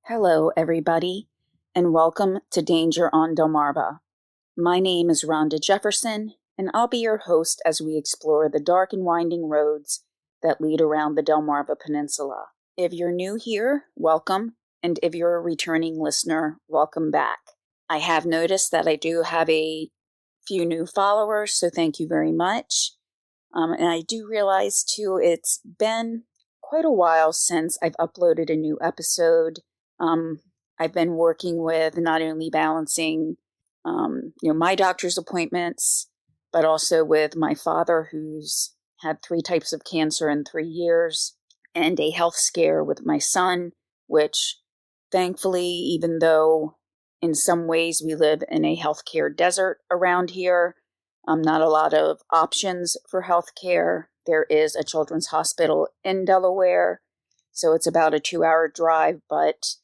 Hello, everybody, and welcome to Danger on Delmarva. My name is Rhonda Jefferson, and I'll be your host as we explore the dark and winding roads that lead around the Delmarva Peninsula. If you're new here, welcome, and if you're a returning listener, welcome back. I have noticed that I do have a few new followers, so thank you very much. And I do realize, too, it's been quite a while since I've uploaded a new episode. I've been working with not only balancing, my doctor's appointments, but also with my father, who's had 3 types of cancer in 3 years, and a health scare with my son, which thankfully, even though in some ways we live in a healthcare desert around here, not a lot of options for healthcare. There is a children's hospital in Delaware, so it's about a 2-hour drive, but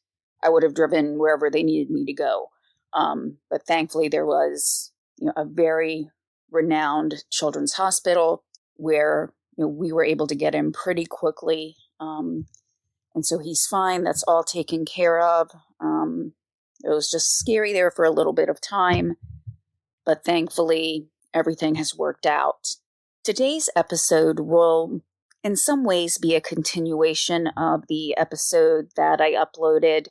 I would have driven wherever they needed me to go. But thankfully there was, a very renowned children's hospital where, we were able to get him pretty quickly. And so he's fine. That's all taken care of. It was just scary there for a little bit of time, but thankfully everything has worked out. Today's episode will in some ways be a continuation of the episode that I uploaded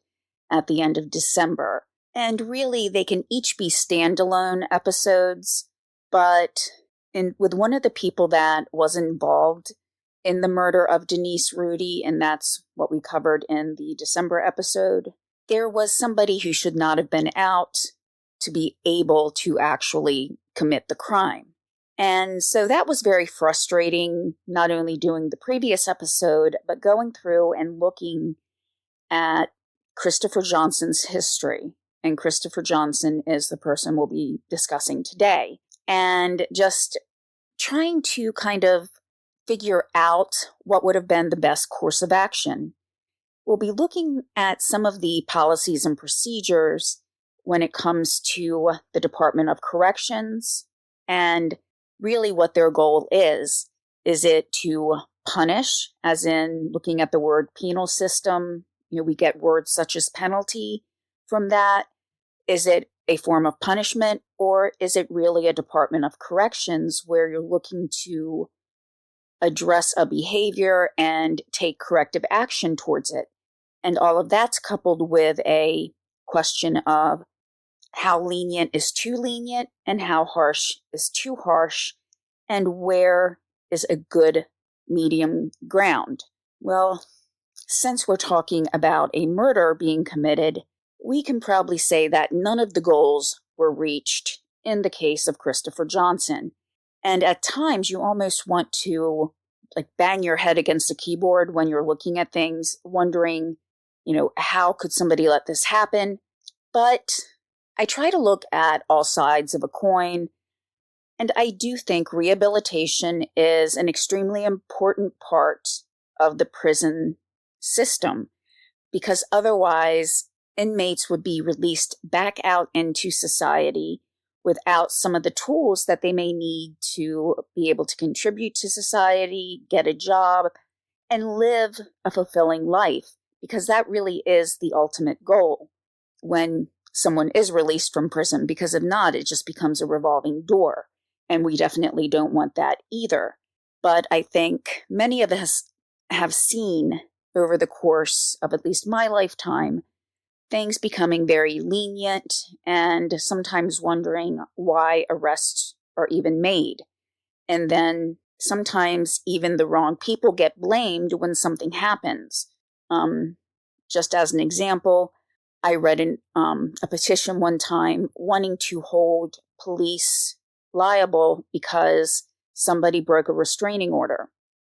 at the end of December. And really, they can each be standalone episodes, but with one of the people that was involved in the murder of Denise Rhudy, and that's what we covered in the December episode, there was somebody who should not have been out to be able to actually commit the crime. And so that was very frustrating, not only doing the previous episode, but going through and looking at Christopher Johnson's history. And Christopher Johnson is the person we'll be discussing today. And just trying to kind of figure out what would have been the best course of action. We'll be looking at some of the policies and procedures when it comes to the Department of Corrections and really what their goal is. Is it to punish, as in looking at the word penal system? We get words such as penalty from that. Is it a form of punishment, or is it really a Department of Corrections where you're looking to address a behavior and take corrective action towards it? And all of that's coupled with a question of how lenient is too lenient and how harsh is too harsh, and where is a good medium ground. Well, since we're talking about a murder being committed, we can probably say that none of the goals were reached in the case of Christopher Johnson. And at times you almost want to bang your head against the keyboard when you're looking at things, wondering, how could somebody let this happen? But I try to look at all sides of a coin, and I do think rehabilitation is an extremely important part of the prison system, because otherwise inmates would be released back out into society without some of the tools that they may need to be able to contribute to society, get a job, and live a fulfilling life, because that really is the ultimate goal when someone is released from prison, because if not, it just becomes a revolving door, and we definitely don't want that either. But I think many of us have seen over the course of at least my lifetime things becoming very lenient, and sometimes wondering why arrests are even made. And then sometimes even the wrong people get blamed when something happens. Just as an example, I read a petition one time wanting to hold police liable because somebody broke a restraining order.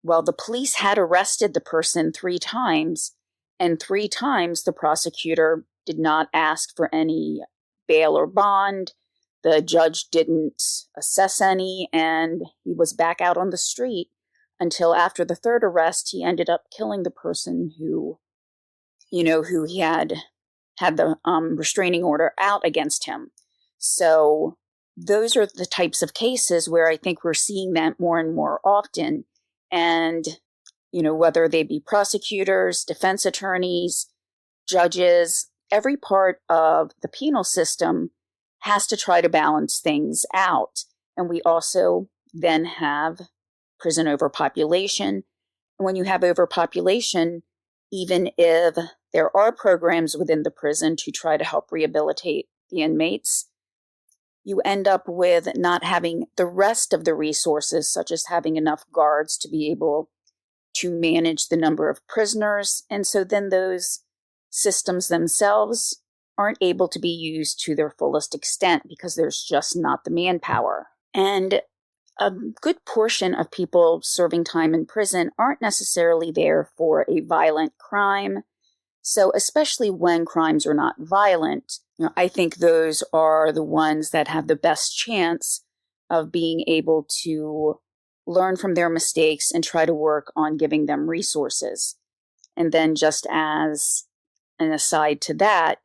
Well, the police had arrested the person 3 times, and 3 times the prosecutor did not ask for any bail or bond. The judge didn't assess any, and he was back out on the street until after the 3rd arrest, he ended up killing the person who he had the restraining order out against him. So those are the types of cases where I think we're seeing that more and more often. And, whether they be prosecutors, defense attorneys, judges, every part of the penal system has to try to balance things out. And we also then have prison overpopulation. And when you have overpopulation, even if there are programs within the prison to try to help rehabilitate the inmates, you end up with not having the rest of the resources, such as having enough guards to be able to manage the number of prisoners. And so then those systems themselves aren't able to be used to their fullest extent because there's just not the manpower. And a good portion of people serving time in prison aren't necessarily there for a violent crime. So especially when crimes are not violent, I think those are the ones that have the best chance of being able to learn from their mistakes and try to work on giving them resources. And then just as an aside to that,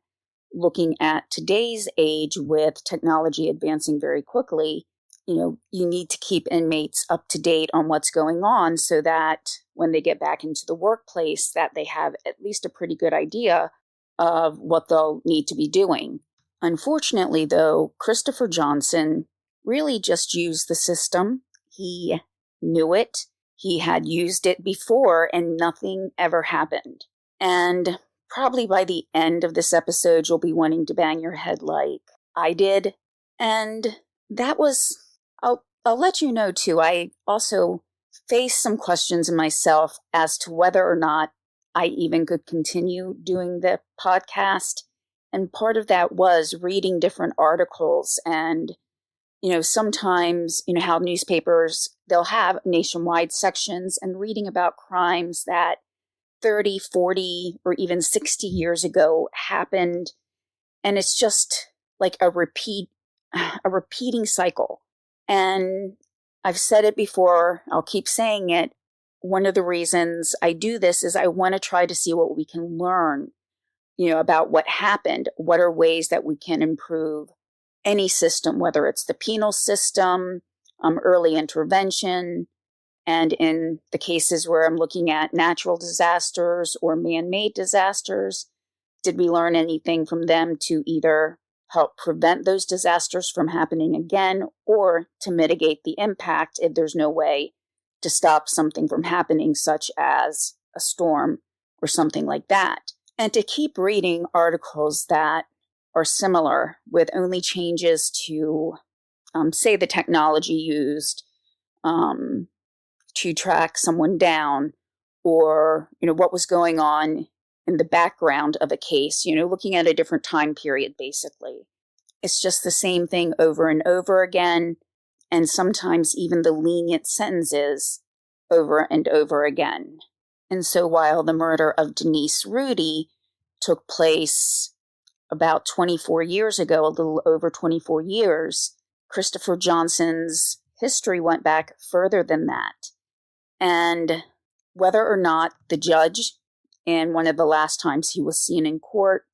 looking at today's age with technology advancing very quickly, you need to keep inmates up to date on what's going on so that when they get back into the workplace, that they have at least a pretty good idea of what they'll need to be doing. Unfortunately, though, Christopher Johnson really just used the system. He knew it. He had used it before and nothing ever happened. And probably by the end of this episode, you'll be wanting to bang your head like I did. And that was... I'll let you know, too, I also faced some questions in myself as to whether or not I even could continue doing the podcast. And part of that was reading different articles and, sometimes, how newspapers, they'll have nationwide sections and reading about crimes that 30, 40, or even 60 years ago happened. And it's just like a repeating cycle. And I've said it before, I'll keep saying it. One of the reasons I do this is I want to try to see what we can learn, about what happened. What are ways that we can improve any system, whether it's the penal system, early intervention, and in the cases where I'm looking at natural disasters or man-made disasters, did we learn anything from them to either help prevent those disasters from happening again, or to mitigate the impact if there's no way to stop something from happening, such as a storm or something like that. And to keep reading articles that are similar with only changes to, say, the technology used to track someone down, or, what was going on in the background of a case, looking at a different time period, basically. It's just the same thing over and over again, and sometimes even the lenient sentences over and over again. And so while the murder of Denise Rhudy took place about 24 years ago, a little over 24 years, Christopher Johnson's history went back further than that. And whether or not the judge, and one of the last times he was seen in court,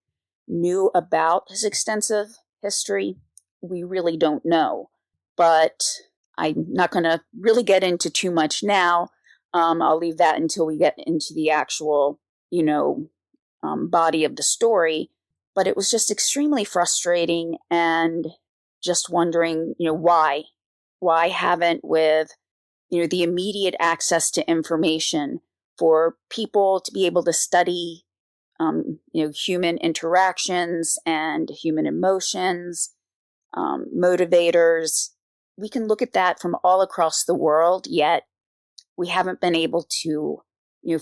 knew about his extensive history, we really don't know. But I'm not going to really get into too much now. I'll leave that until we get into the actual, body of the story. But it was just extremely frustrating and just wondering, why? Why haven't with, the immediate access to information for people to be able to study, human interactions and human emotions, motivators. We can look at that from all across the world, yet we haven't been able to,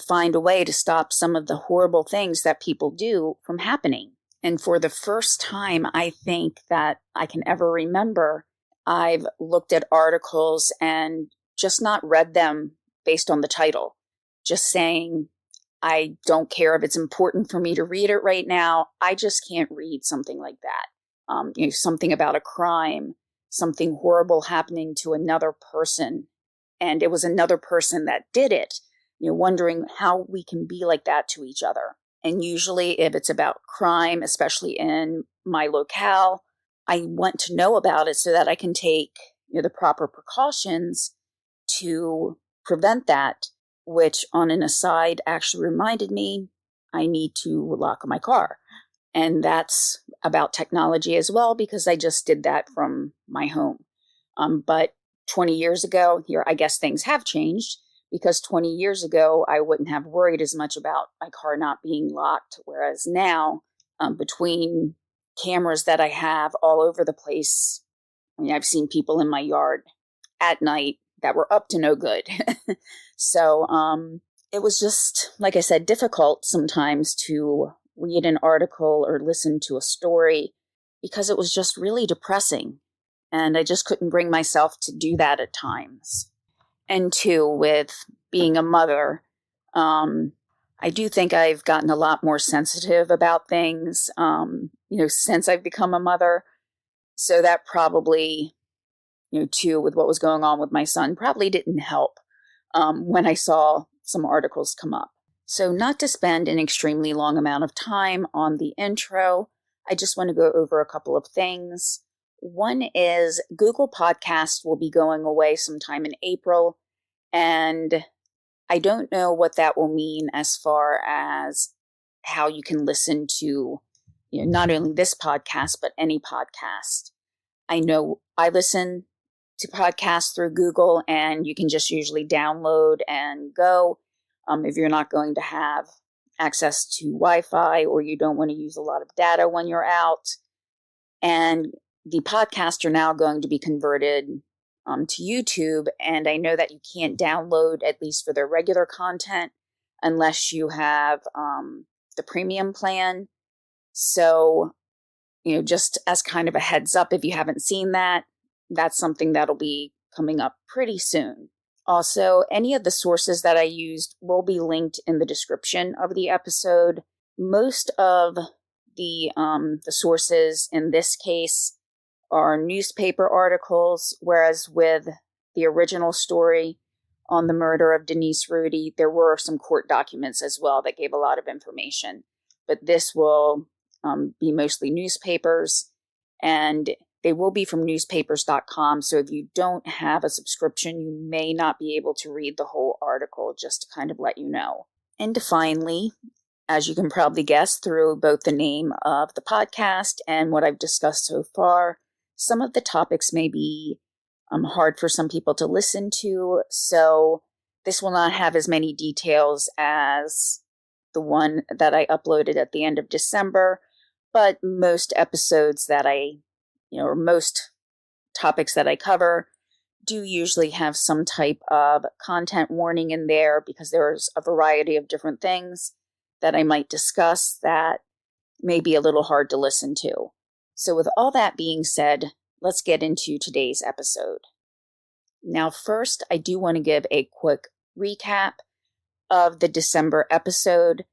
find a way to stop some of the horrible things that people do from happening. And for the first time, I think that I can ever remember, I've looked at articles and just not read them based on the title, just saying, I don't care if it's important for me to read it right now. I just can't read something like that. Something about a crime, something horrible happening to another person, and it was another person that did it, wondering how we can be like that to each other. And usually if it's about crime, especially in my locale, I want to know about it so that I can take the proper precautions to prevent that, which on an aside actually reminded me, I need to lock my car. And that's about technology as well, because I just did that from my home. But 20 years ago, here, I guess things have changed, because 20 years ago, I wouldn't have worried as much about my car not being locked. Whereas now, between cameras that I have all over the place, I mean, I've seen people in my yard at night that were up to no good. So it was just, like I said, difficult sometimes to read an article or listen to a story, because it was just really depressing. And I just couldn't bring myself to do that at times. And two, with being a mother, I do think I've gotten a lot more sensitive about things, since I've become a mother. So that probably, too, with what was going on with my son, probably didn't help when I saw some articles come up. So not to spend an extremely long amount of time on the intro, I just want to go over a couple of things. One is Google Podcasts will be going away sometime in April, and I don't know what that will mean as far as how you can listen to, not only this podcast, but any podcast. I know I listen to podcasts through Google, and you can just usually download and go. If you're not going to have access to Wi-Fi, or you don't want to use a lot of data when you're out. And the podcasts are now going to be converted to YouTube, and I know that you can't download, at least for their regular content, unless you have the premium plan. So, just as kind of a heads up, if you haven't seen that, that's something that'll be coming up pretty soon. Also, any of the sources that I used will be linked in the description of the episode. Most of the sources in this case are newspaper articles, whereas with the original story on the murder of Denise Rhudy, there were some court documents as well that gave a lot of information. But this will be mostly newspapers, and they will be from newspapers.com. So if you don't have a subscription, you may not be able to read the whole article, just to kind of let you know. And finally, as you can probably guess through both the name of the podcast and what I've discussed so far, some of the topics may be hard for some people to listen to. So this will not have as many details as the one that I uploaded at the end of December, but most episodes that or most topics that I cover do usually have some type of content warning in there, because there's a variety of different things that I might discuss that may be a little hard to listen to. So with all that being said, let's get into today's episode. Now, first, I do want to give a quick recap of the December episode.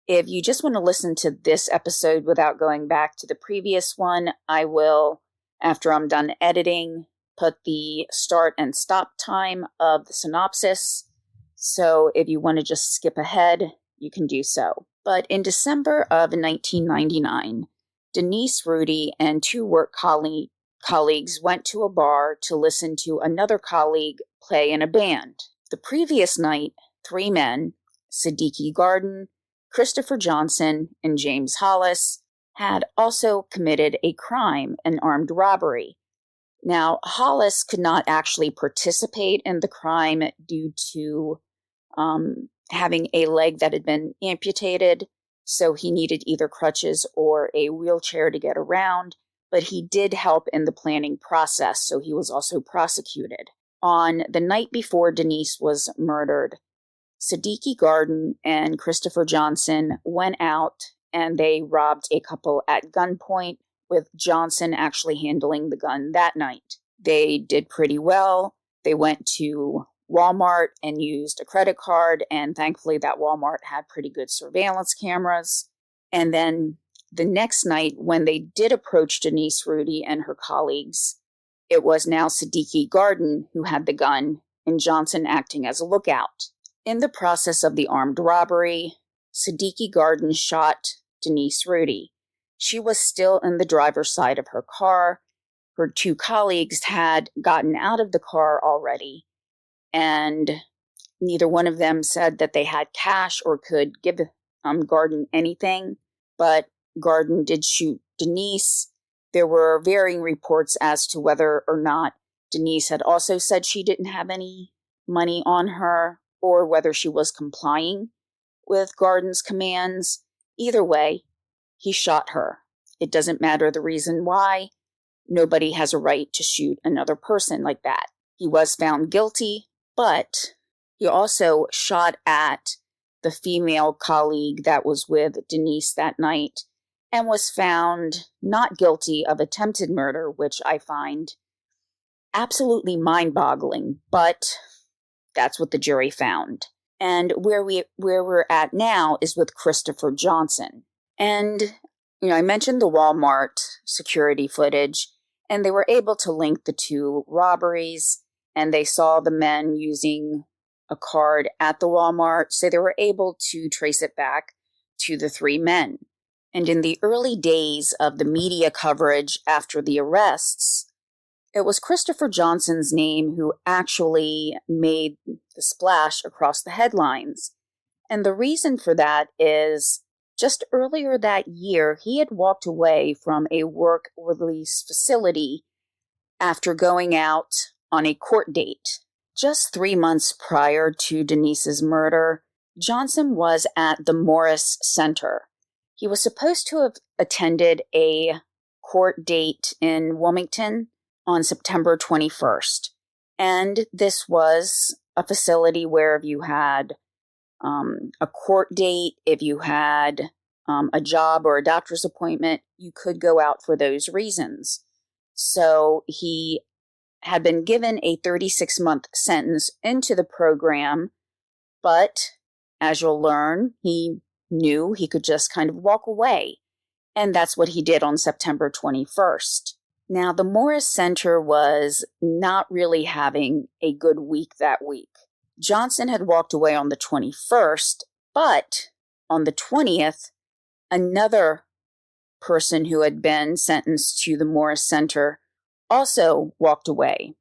If you just want to listen to this episode without going back to the previous one, I will, after I'm done editing, put the start and stop time of the synopsis. So if you want to just skip ahead, you can do so. But in December of 1999, Denise Rhudy and two work colleagues went to a bar to listen to another colleague play in a band. The previous night, three men, Siddiqui Garden, Christopher Johnson, and James Hollis, had also committed a crime, an armed robbery. Now, Hollis could not actually participate in the crime due to having a leg that had been amputated, so he needed either crutches or a wheelchair to get around, but he did help in the planning process, so he was also prosecuted. On the night before Denise was murdered, Siddiqui Garden and Christopher Johnson went out and they robbed a couple at gunpoint, with Johnson actually handling the gun that night. They did pretty well. They went to Walmart and used a credit card, and thankfully that Walmart had pretty good surveillance cameras. And then the next night, when they did approach Denise Rhudy and her colleagues, it was now Siddiqui Garden who had the gun and Johnson acting as a lookout. In the process of the armed robbery, Siddiqui Garden shot Denise Rhudy. She was still in the driver's side of her car. Her two colleagues had gotten out of the car already, and neither one of them said that they had cash or could give Garden anything, but Garden did shoot Denise. There were varying reports as to whether or not Denise had also said she didn't have any money on her, or whether she was complying with Garden's commands. Either way, he shot her. It doesn't matter the reason why. Nobody has a right to shoot another person like that. He was found guilty, but he also shot at the female colleague that was with Denise that night and was found not guilty of attempted murder, which I find absolutely mind-boggling, but that's what the jury found. And where we're at now is with Christopher Johnson. And, I mentioned the Walmart security footage, and they were able to link the two robberies, and they saw the men using a card at the Walmart, so they were able to trace it back to the three men. And in the early days of the media coverage after the arrests, it was Christopher Johnson's name who actually made the splash across the headlines. And the reason for that is just earlier that year, he had walked away from a work release facility after going out on a court date. Just 3 months prior to Denise's murder, Johnson was at the Morris Center. He was supposed to have attended a court date in Wilmington on September 21st. And this was a facility where if you had a court date, if you had a job or a doctor's appointment, you could go out for those reasons. So he had been given a 36-month sentence into the program, but as you'll learn, he knew he could just kind of walk away. And that's what he did on September 21st. Now, the Morris Center was not really having a good week that week. Johnson had walked away on the 21st, but on the 20th, another person who had been sentenced to the Morris Center also walked away.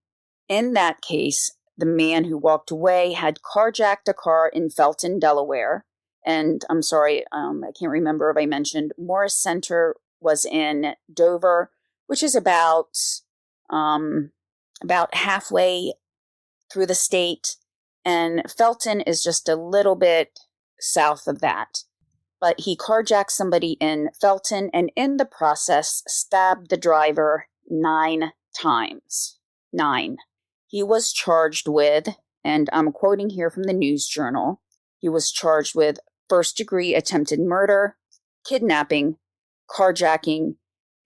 In that case, the man who walked away had carjacked a car in Felton, Delaware. And I'm sorry, I can't remember if I mentioned Morris Center was in Dover, which is about halfway through the state, and Felton is just a little bit south of that. But he carjacked somebody in Felton and in the process stabbed the driver 9 times. 9. He was charged with, and I'm quoting here from the News Journal, he was charged with first-degree attempted murder, kidnapping, carjacking,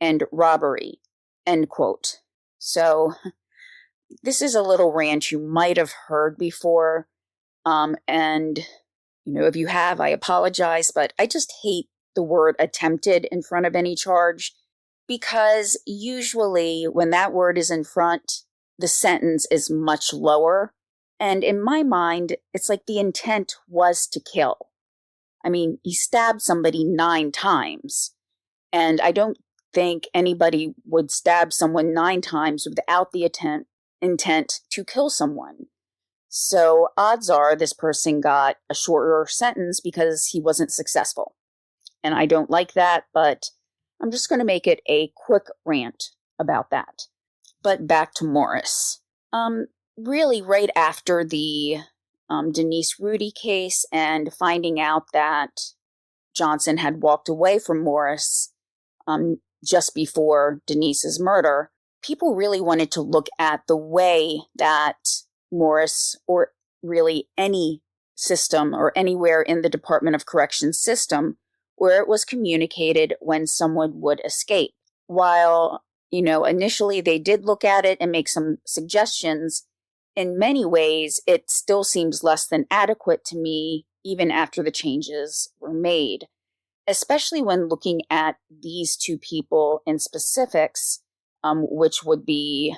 and robbery, end quote. So this is a little rant you might have heard before, and if you have, I apologize, but I just hate the word attempted in front of any charge, because usually when that word is in front, the sentence is much lower, and in my mind, it's like the intent was to kill. I mean, he stabbed somebody 9 times, and I don't think anybody would stab someone 9 times without the intent to kill someone. So odds are this person got a shorter sentence because he wasn't successful. And I don't like that, but I'm just going to make it a quick rant about that. But back to Morris. Really right after the Denise Rhudy case and finding out that Johnson had walked away from Morris just before Denise's murder, people really wanted to look at the way that Morris, or really any system or anywhere in the Department of Corrections system, where it was communicated when someone would escape. While, initially they did look at it and make some suggestions, in many ways it still seems less than adequate to me, even after the changes were made, especially when looking at these two people in specifics, which would be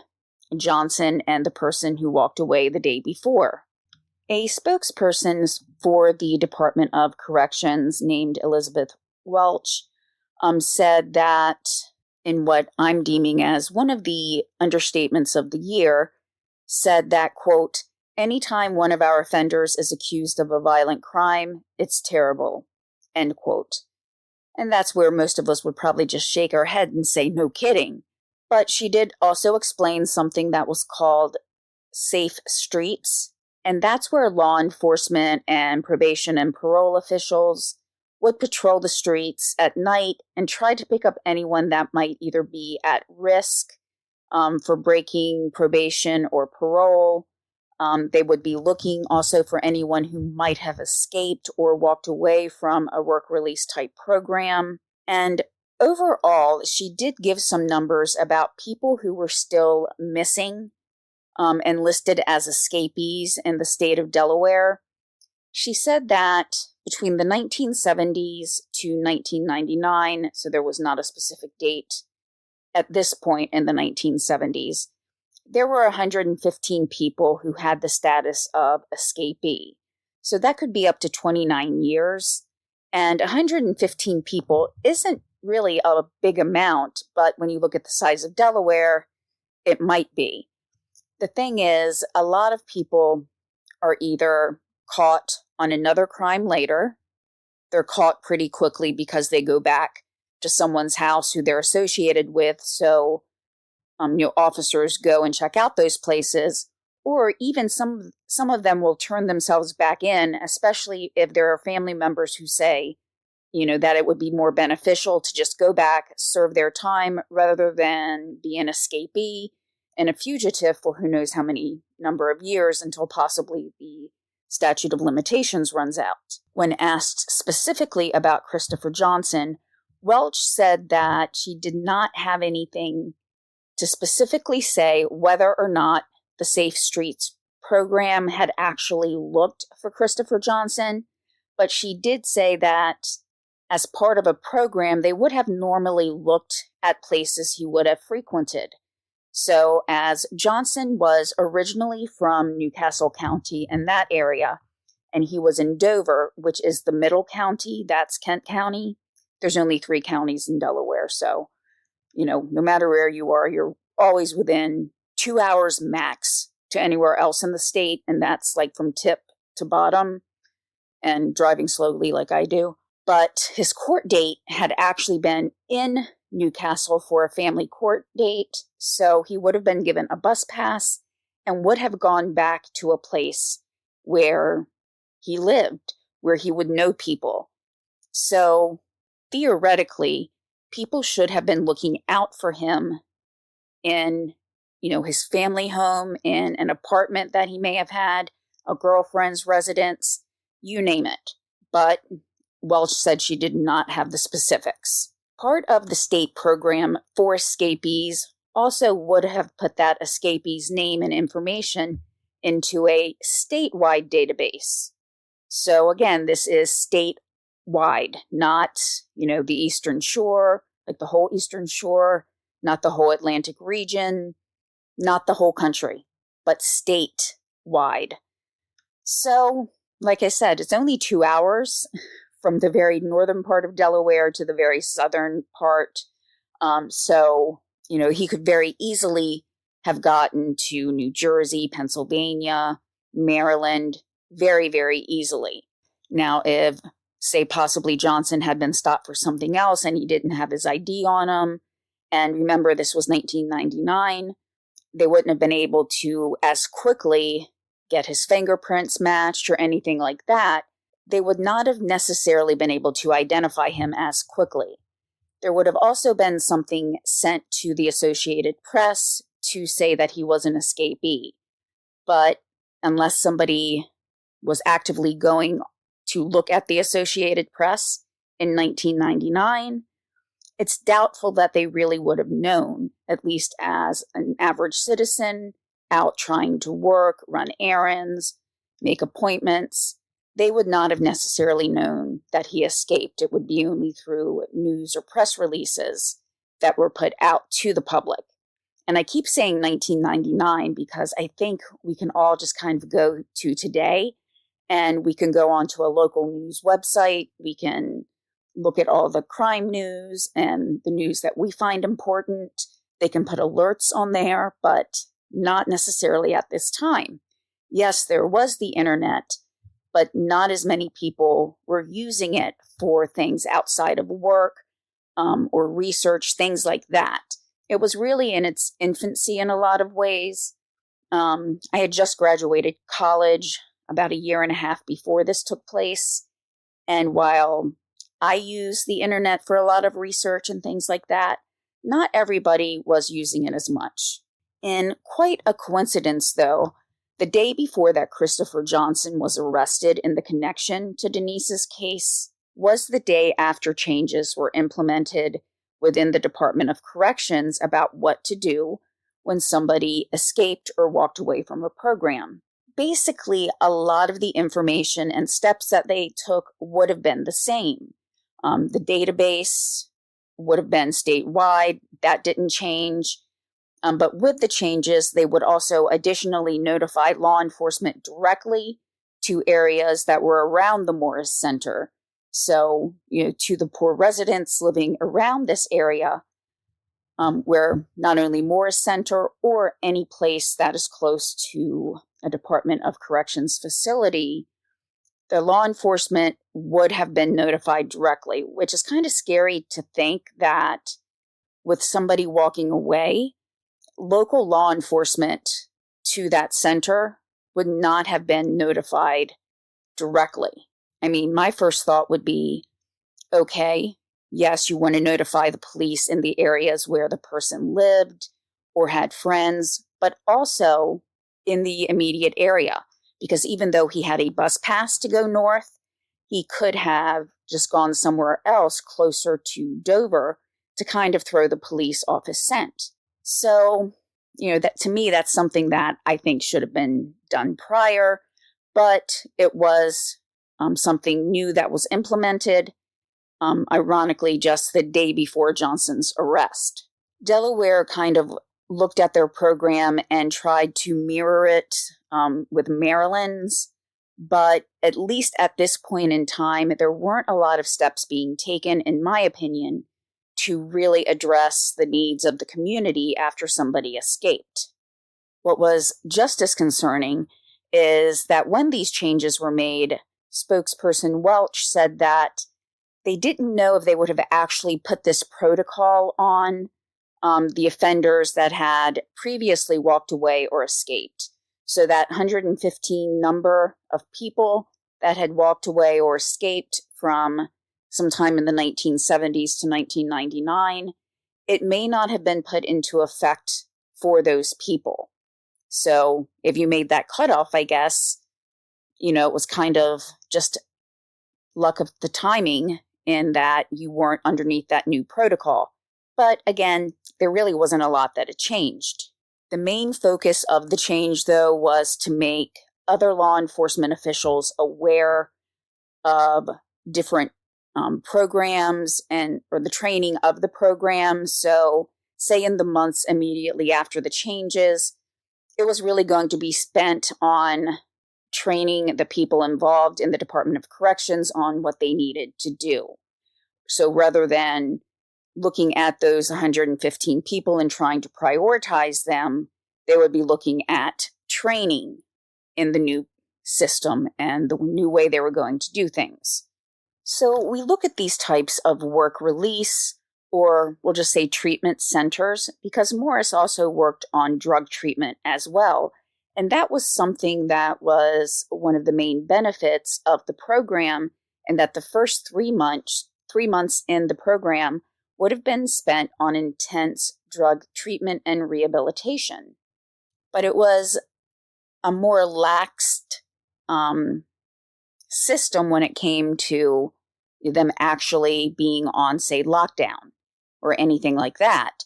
Johnson and the person who walked away the day before. A spokesperson for the Department of Corrections named Elizabeth Welch said that, in what I'm deeming as one of the understatements of the year, said that, quote, "Anytime one of our offenders is accused of a violent crime, it's terrible. end quote. And that's where most of us would probably just shake our head and say, no kidding. But she did also explain something that was called safe streets. And that's where law enforcement and probation and parole officials would patrol the streets at night and try to pick up anyone that might either be at risk for breaking probation or parole. They would be looking also for anyone who might have escaped or walked away from a work release type program. And overall, she did give some numbers about people who were still missing and listed as escapees in the state of Delaware. She said that between the 1970s to 1999, so there was not a specific date at this point in the 1970s, there were 115 people who had the status of escapee. So that could be up to 29 years. And 115 people isn't really a big amount, but when you look at the size of Delaware, it might be. The thing is, a lot of people are either caught on another crime later, they're caught pretty quickly because they go back to someone's house who they're associated with, so officers go and check out those places, or even some of them will turn themselves back in, especially if there are family members who say, that it would be more beneficial to just go back, serve their time, rather than be an escapee and a fugitive for who knows how many number of years until possibly the statute of limitations runs out. When asked specifically about Christopher Johnson, Welch said that she did not have anything to specifically say whether or not the Safe Streets program had actually looked for Christopher Johnson, but she did say that as part of a program, they would have normally looked at places he would have frequented. So as Johnson was originally from Newcastle County and that area, and he was in Dover, which is the middle county, that's Kent County. There's only 3 counties in Delaware, so, no matter where you are, you're always within 2 hours max to anywhere else in the state, and that's like from tip to bottom and driving slowly like I do. But his court date had actually been in Newcastle for a family court date, so he would have been given a bus pass and would have gone back to a place where he lived, where he would know people. So theoretically, people should have been looking out for him in, his family home, in an apartment that he may have had, a girlfriend's residence, you name it. But Welch said she did not have the specifics. Part of the state program for escapees also would have put that escapee's name and information into a statewide database. So again, this is statewide, not, the Eastern Shore, like the whole Eastern Shore, not the whole Atlantic region, not the whole country, but statewide. So, like I said, it's only 2 hours from the very northern part of Delaware to the very southern part. So, he could very easily have gotten to New Jersey, Pennsylvania, Maryland, very, very easily. Now, if, say, possibly Johnson had been stopped for something else and he didn't have his ID on him, and remember this was 1999, they wouldn't have been able to as quickly get his fingerprints matched or anything like that. They would not have necessarily been able to identify him as quickly. There would have also been something sent to the Associated Press to say that he was an escapee. But unless somebody was actively going to look at the Associated Press in 1999, it's doubtful that they really would have known, at least as an average citizen out trying to work, run errands, make appointments. They would not have necessarily known that he escaped. It would be only through news or press releases that were put out to the public. And I keep saying 1999 because I think we can all just kind of go to today and we can go onto a local news website. We can look at all the crime news and the news that we find important. They can put alerts on there, but not necessarily at this time. Yes, there was the internet, but not as many people were using it for things outside of work or research, things like that. It was really in its infancy in a lot of ways. I had just graduated college about a year and a half before this took place. And while I use the internet for a lot of research and things like that, not everybody was using it as much. In quite a coincidence, though, the day before that Christopher Johnson was arrested in the connection to Denise's case was the day after changes were implemented within the Department of Corrections about what to do when somebody escaped or walked away from a program. Basically, a lot of the information and steps that they took would have been the same. The database would have been statewide. That didn't change. But with the changes, they would also additionally notify law enforcement directly to areas that were around the Morris Center. So, to the poor residents living around this area, where not only Morris Center or any place that is close to a Department of Corrections facility, the law enforcement would have been notified directly, which is kind of scary to think that with somebody walking away, local law enforcement to that center would not have been notified directly. I mean, my first thought would be, okay, yes, you want to notify the police in the areas where the person lived or had friends, but also in the immediate area. Because even though he had a bus pass to go north, he could have just gone somewhere else closer to Dover to kind of throw the police off his scent. So, that to me, that's something that I think should have been done prior, but it was something new that was implemented, ironically, just the day before Johnson's arrest. Delaware kind of looked at their program and tried to mirror it with Maryland's, but at least at this point in time, there weren't a lot of steps being taken, in my opinion, to really address the needs of the community after somebody escaped. What was just as concerning is that when these changes were made, spokesperson Welch said that they didn't know if they would have actually put this protocol on the offenders that had previously walked away or escaped. So that 115 number of people that had walked away or escaped from sometime in the 1970s to 1999, it may not have been put into effect for those people. So if you made that cutoff, I guess, it was kind of just luck of the timing in that you weren't underneath that new protocol. But again, there really wasn't a lot that had changed. The main focus of the change, though, was to make other law enforcement officials aware of different programs or the training of the program. So, say in the months immediately after the changes, it was really going to be spent on training the people involved in the Department of Corrections on what they needed to do. So rather than looking at those 115 people and trying to prioritize them, they would be looking at training in the new system and the new way they were going to do things. So we look at these types of work release, or we'll just say treatment centers, because Morris also worked on drug treatment as well. And that was something that was one of the main benefits of the program, and that the first 3 months in the program would have been spent on intense drug treatment and rehabilitation. But it was a more laxed system when it came to them actually being on, say, lockdown or anything like that.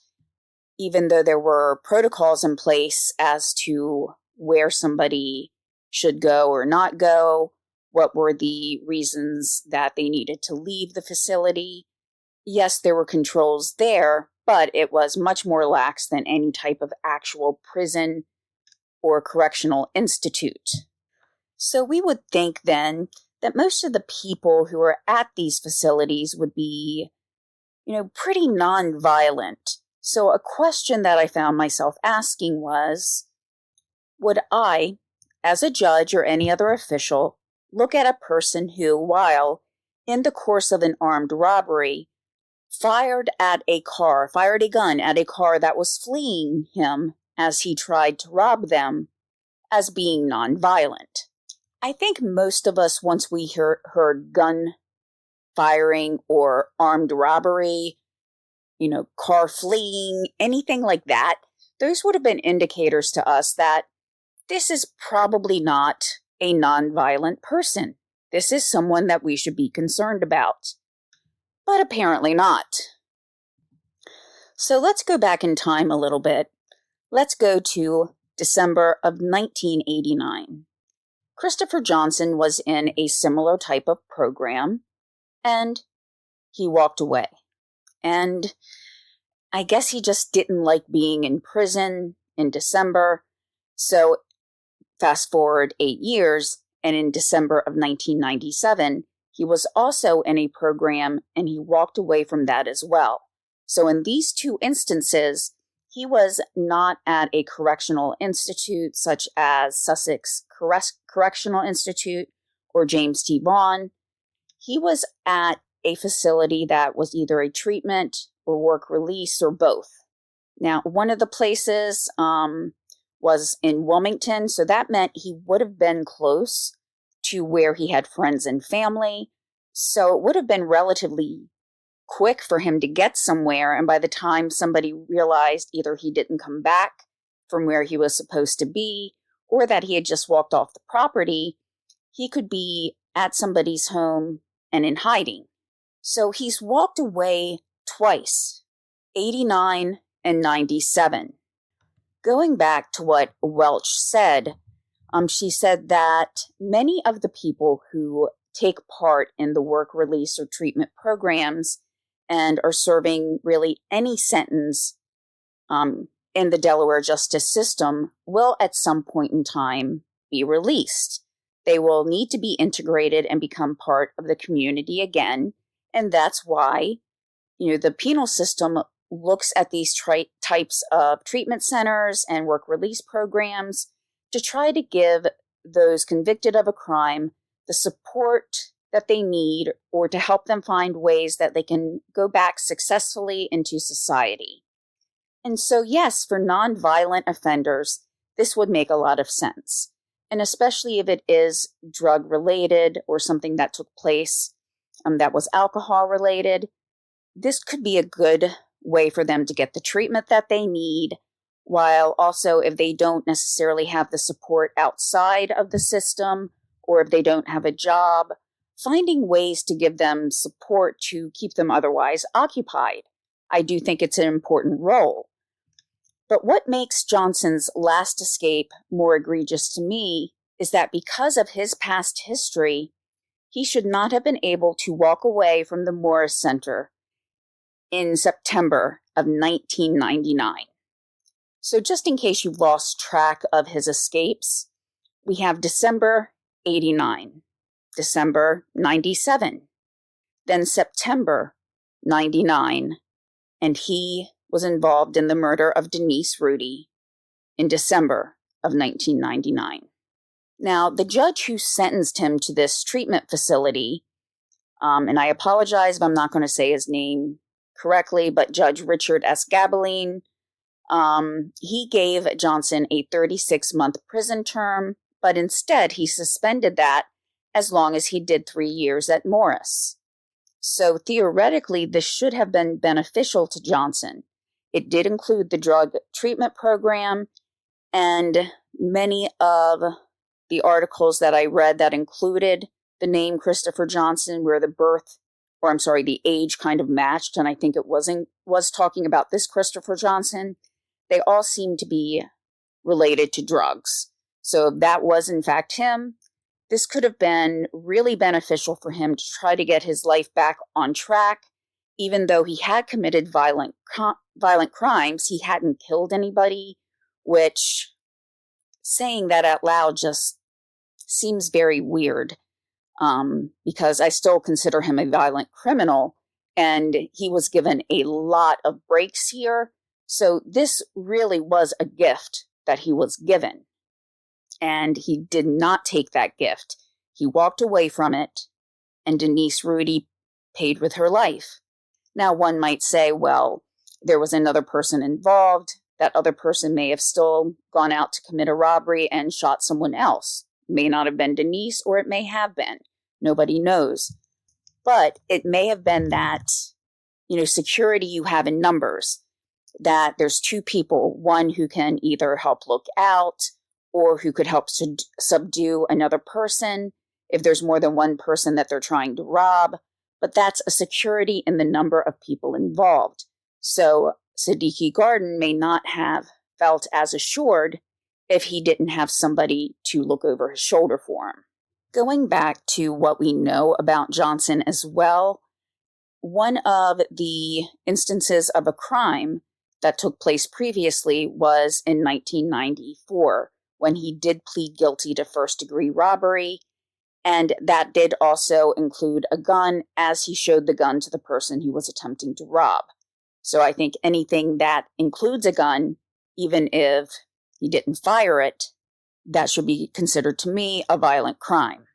Even though there were protocols in place as to where somebody should go or not go, what were the reasons that they needed to leave the facility. Yes, there were controls there, but it was much more lax than any type of actual prison or correctional institute. So we would think then that most of the people who are at these facilities would be, pretty nonviolent. So a question that I found myself asking was, would I, as a judge or any other official, look at a person who, while in the course of an armed robbery, fired a gun at a car that was fleeing him as he tried to rob them, as being nonviolent. I think most of us, once we heard gun firing or armed robbery, car fleeing, anything like that, those would have been indicators to us that this is probably not a nonviolent person. This is someone that we should be concerned about. But apparently not. So let's go back in time a little bit. Let's go to December of 1989. Christopher Johnson was in a similar type of program, and he walked away. And I guess he just didn't like being in prison in December. So fast forward 8 years, and in December of 1997, he was also in a program, and he walked away from that as well. So in these two instances, he was not at a correctional institute such as Sussex Correctional Institute or James T. Vaughan. He was at a facility that was either a treatment or work release or both. Now, one of the places was in Wilmington, so that meant he would have been close to where he had friends and family. So it would have been relatively quick for him to get somewhere, and by the time somebody realized either he didn't come back from where he was supposed to be or that he had just walked off the property, he could be at somebody's home and in hiding. So he's walked away twice, 89 and 97. Going back to what Welch said, she said that many of the people who take part in the work release or treatment programs and are serving really any sentence in the Delaware justice system will at some point in time be released. They will need to be integrated and become part of the community again. And that's why, the penal system looks at these types of treatment centers and work release programs to try to give those convicted of a crime the support that they need or to help them find ways that they can go back successfully into society. And so, yes, for nonviolent offenders, this would make a lot of sense. And especially if it is drug-related or something that took place that was alcohol-related, this could be a good way for them to get the treatment that they need, while also if they don't necessarily have the support outside of the system or if they don't have a job, finding ways to give them support to keep them otherwise occupied. I do think it's an important role. But what makes Johnson's last escape more egregious to me is that because of his past history, he should not have been able to walk away from the Morris Center in September of 1999. So just in case you've lost track of his escapes, we have December 89, December 97, then September 99, and he was involved in the murder of Denise Rhudy in December of 1999. Now, the judge who sentenced him to this treatment facility, and I apologize if I'm not going to say his name correctly, but Judge Richard S. Gabeline, he gave Johnson a 36-month prison term, but instead he suspended that as long as he did 3 years at Morris. So theoretically, this should have been beneficial to Johnson. It did include the drug treatment program, and many of the articles that I read that included the name Christopher Johnson, where the age kind of matched, and I think it was talking about this Christopher Johnson, they all seem to be related to drugs. So if that was in fact him, this could have been really beneficial for him to try to get his life back on track. Even though he had committed violent crimes, he hadn't killed anybody, which, saying that out loud just seems very weird, because I still consider him a violent criminal, and he was given a lot of breaks here. So this really was a gift that he was given, and he did not take that gift. He walked away from it, and Denise Rhudy paid with her life. Now, one might say, well, there was another person involved. That other person may have still gone out to commit a robbery and shot someone else. It may not have been Denise, or it may have been. Nobody knows. But it may have been that, security you have in numbers, that there's two people, one who can either help look out or who could help subdue another person if there's more than one person that they're trying to rob. But that's a security in the number of people involved. So Siddiqui Garden may not have felt as assured if he didn't have somebody to look over his shoulder for him. Going back to what we know about Johnson as well, one of the instances of a crime that took place previously was in 1994, when he did plead guilty to first-degree robbery, and that did also include a gun, as he showed the gun to the person he was attempting to rob. So I think anything that includes a gun, even if he didn't fire it, that should be considered to me a violent crime.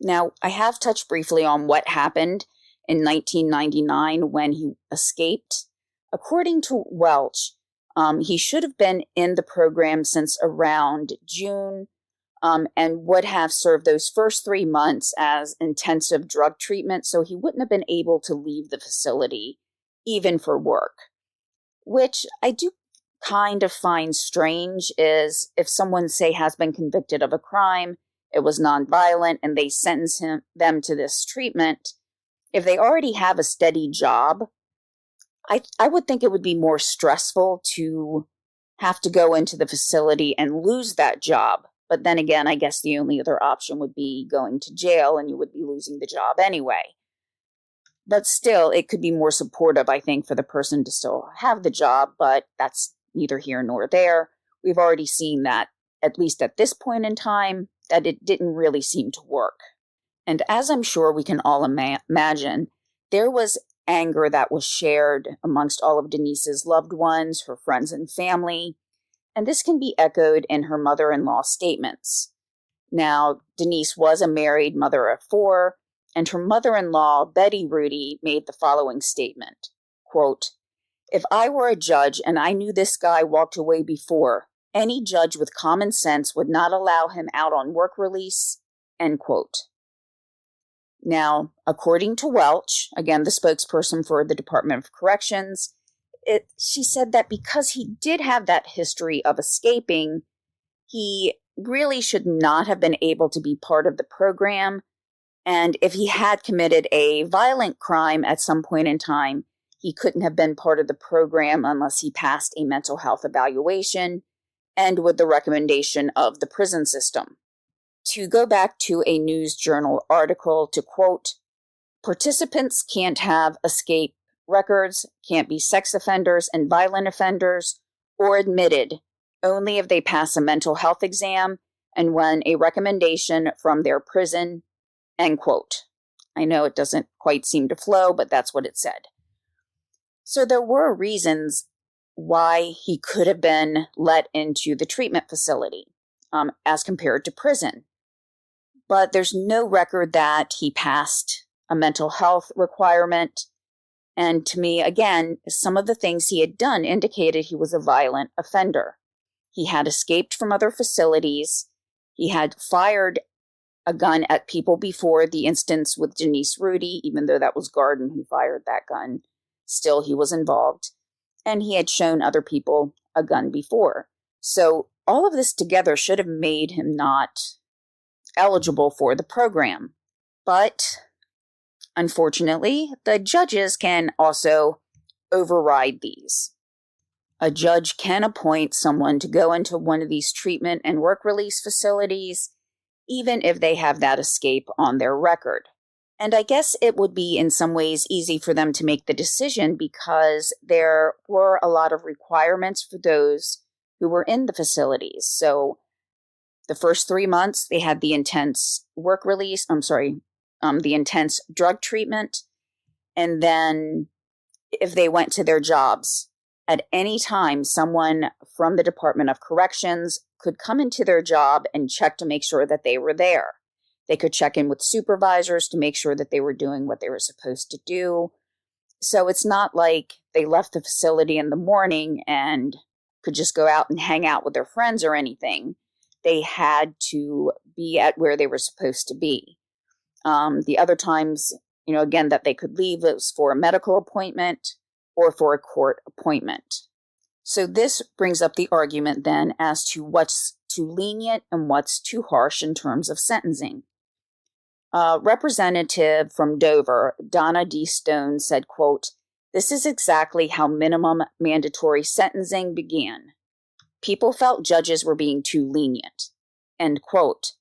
Now, I have touched briefly on what happened in 1999 when he escaped. According to Welch, he should have been in the program since around June, and would have served those first 3 months as intensive drug treatment, so he wouldn't have been able to leave the facility, even for work. Which I do kind of find strange, is if someone, say, has been convicted of a crime, it was nonviolent, and they sentence them to this treatment, if they already have a steady job, I would think it would be more stressful to have to go into the facility and lose that job. But then again, I guess the only other option would be going to jail, and you would be losing the job anyway. But still, it could be more supportive, I think, for the person to still have the job, but that's neither here nor there. We've already seen that, at least at this point in time, that it didn't really seem to work. And as I'm sure we can all imagine, there was anger that was shared amongst all of Denise's loved ones, her friends and family, and this can be echoed in her mother-in-law's statements. Now, Denise was a married mother of 4, and her mother-in-law, Betty Rhudy, made the following statement, quote, "If I were a judge and I knew this guy walked away before, any judge with common sense would not allow him out on work release," end quote. Now, according to Welch, again, the spokesperson for the Department of Corrections, she said that because he did have that history of escaping, he really should not have been able to be part of the program. And if he had committed a violent crime at some point in time, he couldn't have been part of the program unless he passed a mental health evaluation and with the recommendation of the prison system. To go back to a news journal article, to quote, "Participants can't have escape records, can't be sex offenders and violent offenders, or admitted, only if they pass a mental health exam and won a recommendation from their prison," end quote. I know it doesn't quite seem to flow, but that's what it said. So there were reasons why he could have been let into the treatment facility as compared to prison. But there's no record that he passed a mental health requirement. And to me, again, some of the things he had done indicated he was a violent offender. He had escaped from other facilities. He had fired a gun at people before. The instance with Denise Rhudy, even though that was Garden who fired that gun, still he was involved. And he had shown other people a gun before. So all of this together should have made him not eligible for the program. But unfortunately, the judges can also override these. A judge can appoint someone to go into one of these treatment and work release facilities, even if they have that escape on their record. And I guess it would be in some ways easy for them to make the decision because there were a lot of requirements for those who were in the facilities. So the first 3 months, they had the intense the intense drug treatment. And then if they went to their jobs, at any time, someone from the Department of Corrections could come into their job and check to make sure that they were there. They could check in with supervisors to make sure that they were doing what they were supposed to do. So it's not like they left the facility in the morning and could just go out and hang out with their friends or anything. They had to be at where they were supposed to be. The other times, again, that they could leave, it was for a medical appointment or for a court appointment. So this brings up the argument then as to what's too lenient and what's too harsh in terms of sentencing. Representative from Dover, Donna D. Stone, said, quote, "This is exactly how minimum mandatory sentencing began. People felt judges were being too lenient." End quote.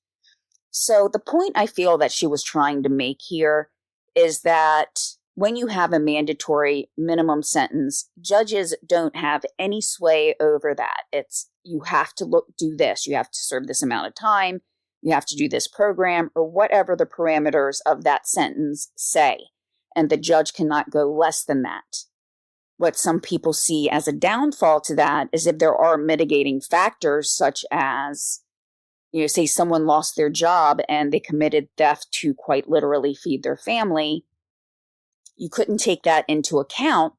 So the point I feel that she was trying to make here is that when you have a mandatory minimum sentence, judges don't have any sway over that. It's you have to do this, you have to serve this amount of time, you have to do this program, or whatever the parameters of that sentence say, and the judge cannot go less than that. What some people see as a downfall to that is if there are mitigating factors such as, say someone lost their job and they committed theft to quite literally feed their family, you couldn't take that into account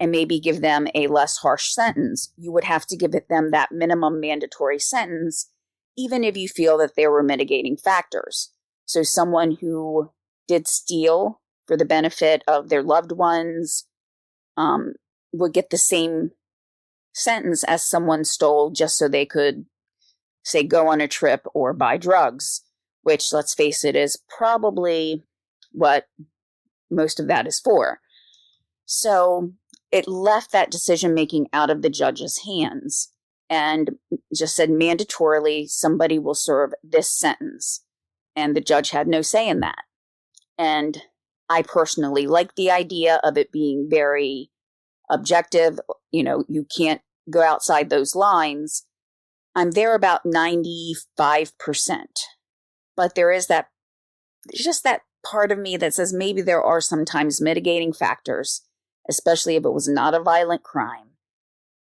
and maybe give them a less harsh sentence. You would have to give them that minimum mandatory sentence, even if you feel that there were mitigating factors. So someone who did steal for the benefit of their loved ones would get the same sentence as someone stole just so they could, say, go on a trip or buy drugs, which, let's face it, is probably what most of that is for. So it left that decision-making out of the judge's hands and just said mandatorily somebody will serve this sentence. And the judge had no say in that. And I personally like the idea of it being very objective. You can't go outside those lines. I'm there about 95%. But there is that part of me that says maybe there are sometimes mitigating factors, especially if it was not a violent crime,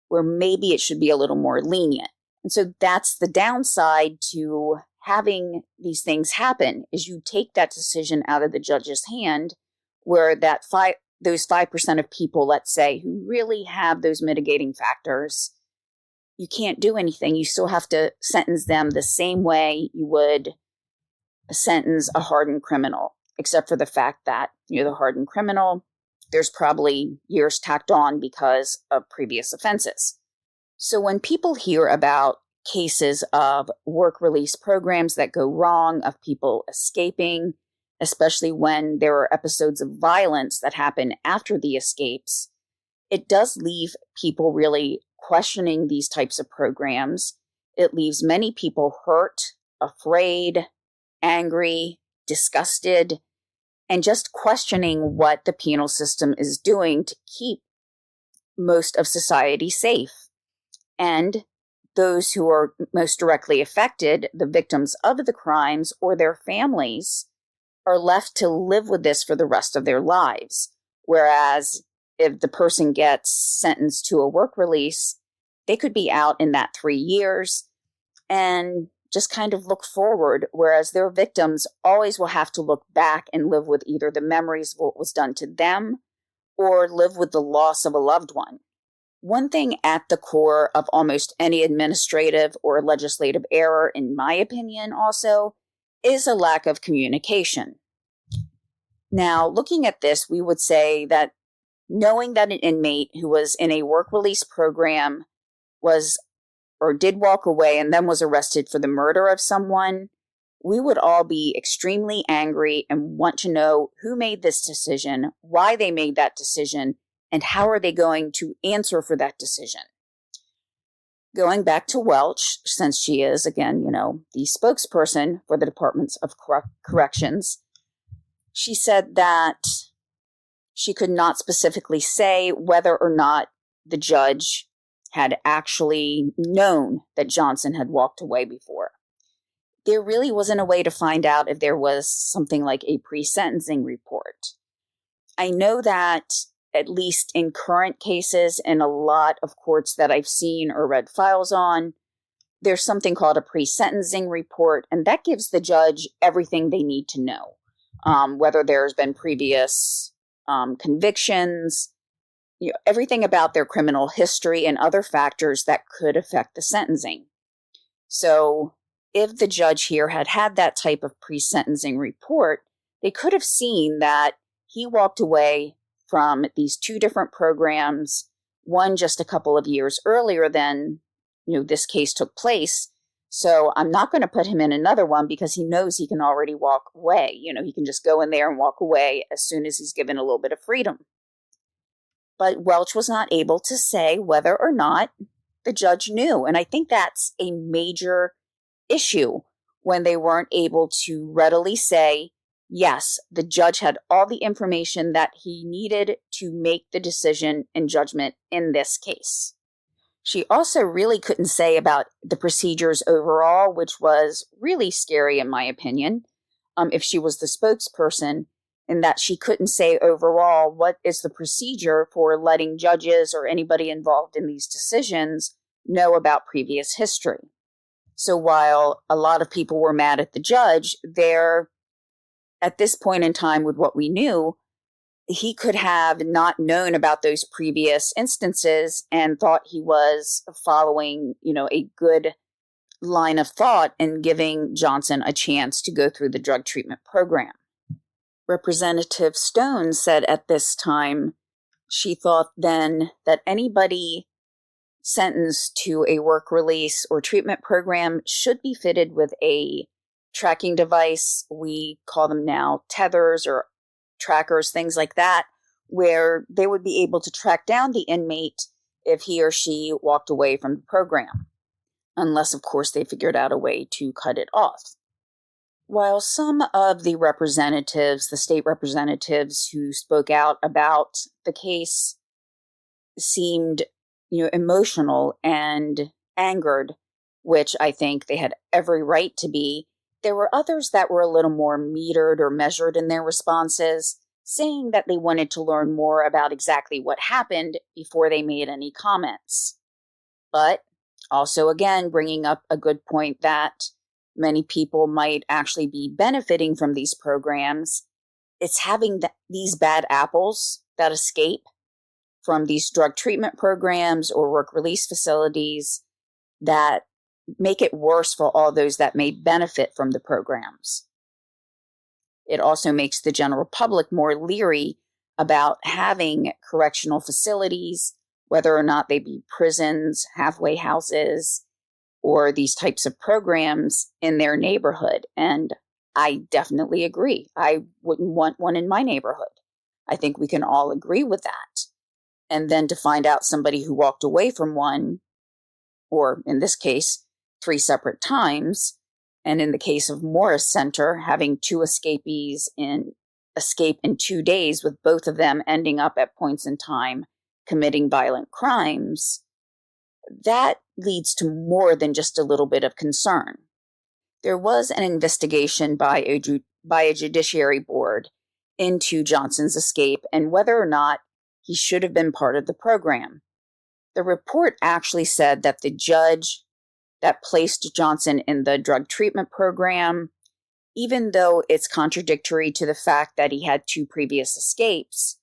where maybe it should be a little more lenient. And so that's the downside to having these things happen, is you take that decision out of the judge's hand, where those 5% of people, let's say, who really have those mitigating factors, you can't do anything. You still have to sentence them the same way you would sentence a hardened criminal, except for the fact that, the hardened criminal, there's probably years tacked on because of previous offenses. So when people hear about cases of work release programs that go wrong, of people escaping, especially when there are episodes of violence that happen after the escapes, it does leave people really questioning these types of programs. It leaves many people hurt, afraid, angry, disgusted, and just questioning what the penal system is doing to keep most of society safe. And those who are most directly affected, the victims of the crimes or their families, are left to live with this for the rest of their lives. Whereas if the person gets sentenced to a work release, they could be out in that 3 years and just kind of look forward, whereas their victims always will have to look back and live with either the memories of what was done to them or live with the loss of a loved one. One thing at the core of almost any administrative or legislative error, in my opinion also, is a lack of communication. Now, looking at this, we would say that knowing that an inmate who was in a work release program did walk away and then was arrested for the murder of someone, we would all be extremely angry and want to know who made this decision, why they made that decision, and how are they going to answer for that decision. Going back to Welch, since she is, again, the spokesperson for the Department of Corrections, she said that she could not specifically say whether or not the judge had actually known that Johnson had walked away before. There really wasn't a way to find out if there was something like a pre-sentencing report. I know that, at least in current cases, in a lot of courts that I've seen or read files on, there's something called a pre-sentencing report, and that gives the judge everything they need to know, whether there's been previous convictions, everything about their criminal history and other factors that could affect the sentencing. So if the judge here had had that type of pre-sentencing report, they could have seen that he walked away from these two different programs, one just a couple of years earlier than, this case took place. So I'm not going to put him in another one because he knows he can already walk away. He can just go in there and walk away as soon as he's given a little bit of freedom. But Welch was not able to say whether or not the judge knew. And I think that's a major issue when they weren't able to readily say, yes, the judge had all the information that he needed to make the decision and judgment in this case. She also really couldn't say about the procedures overall, which was really scary in my opinion, if she was the spokesperson, in that she couldn't say overall what is the procedure for letting judges or anybody involved in these decisions know about previous history. So while a lot of people were mad at the judge, at this point in time with what we knew, he could have not known about those previous instances and thought he was following, a good line of thought and giving Johnson a chance to go through the drug treatment program. Representative Stone said at this time she thought then that anybody sentenced to a work release or treatment program should be fitted with a tracking device. We call them now tethers or trackers, things like that, where they would be able to track down the inmate if he or she walked away from the program, unless, of course, they figured out a way to cut it off. While some of the representatives, the state representatives who spoke out about the case seemed, emotional and angered, which I think they had every right to be, there were others that were a little more metered or measured in their responses, saying that they wanted to learn more about exactly what happened before they made any comments. But also, again, bringing up a good point that many people might actually be benefiting from these programs. It's having these bad apples that escape from these drug treatment programs or work release facilities that make it worse for all those that may benefit from the programs. It also makes the general public more leery about having correctional facilities, whether or not they be prisons, halfway houses, or these types of programs in their neighborhood. And I definitely agree. I wouldn't want one in my neighborhood. I think we can all agree with that. And then to find out somebody who walked away from one, or in this case, 3 separate times, and in the case of Morris Center, having 2 escapees escape in 2 days, with both of them ending up at points in time committing violent crimes, that leads to more than just a little bit of concern. There was an investigation by a judiciary board into Johnson's escape and whether or not he should have been part of the program. The report actually said that the judge that placed Johnson in the drug treatment program, even though it's contradictory to the fact that he had 2 previous escapes,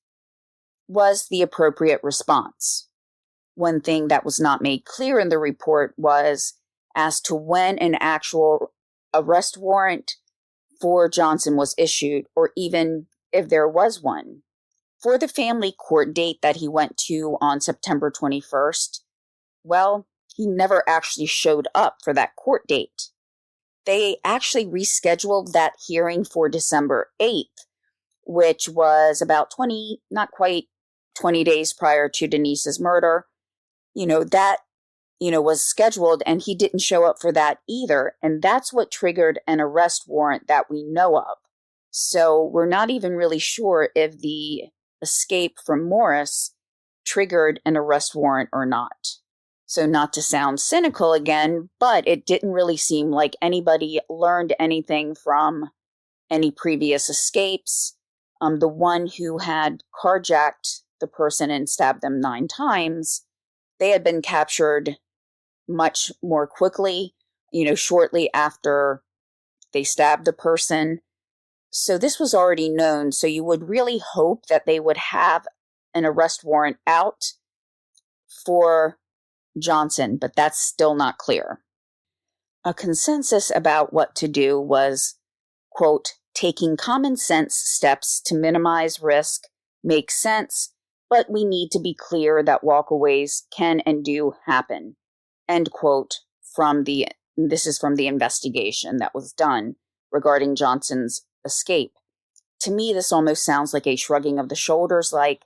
was the appropriate response. One thing that was not made clear in the report was as to when an actual arrest warrant for Johnson was issued, or even if there was one. For the family court date that he went to on September 21st, well, he never actually showed up for that court date. They actually rescheduled that hearing for December 8th, which was about not quite 20 days prior to Denise's murder. That was scheduled, and he didn't show up for that either. And that's what triggered an arrest warrant that we know of. So we're not even really sure if the escape from Morris triggered an arrest warrant or not. So not to sound cynical again, but it didn't really seem like anybody learned anything from any previous escapes. The one who had carjacked the person and stabbed them 9 times, they had been captured much more quickly, shortly after they stabbed the person. So this was already known. So you would really hope that they would have an arrest warrant out for Johnson, but that's still not clear. A consensus about what to do was, quote, taking common sense steps to minimize risk makes sense, but we need to be clear that walkaways can and do happen, end quote, this is from the investigation that was done regarding Johnson's escape. To me, this almost sounds like a shrugging of the shoulders, like,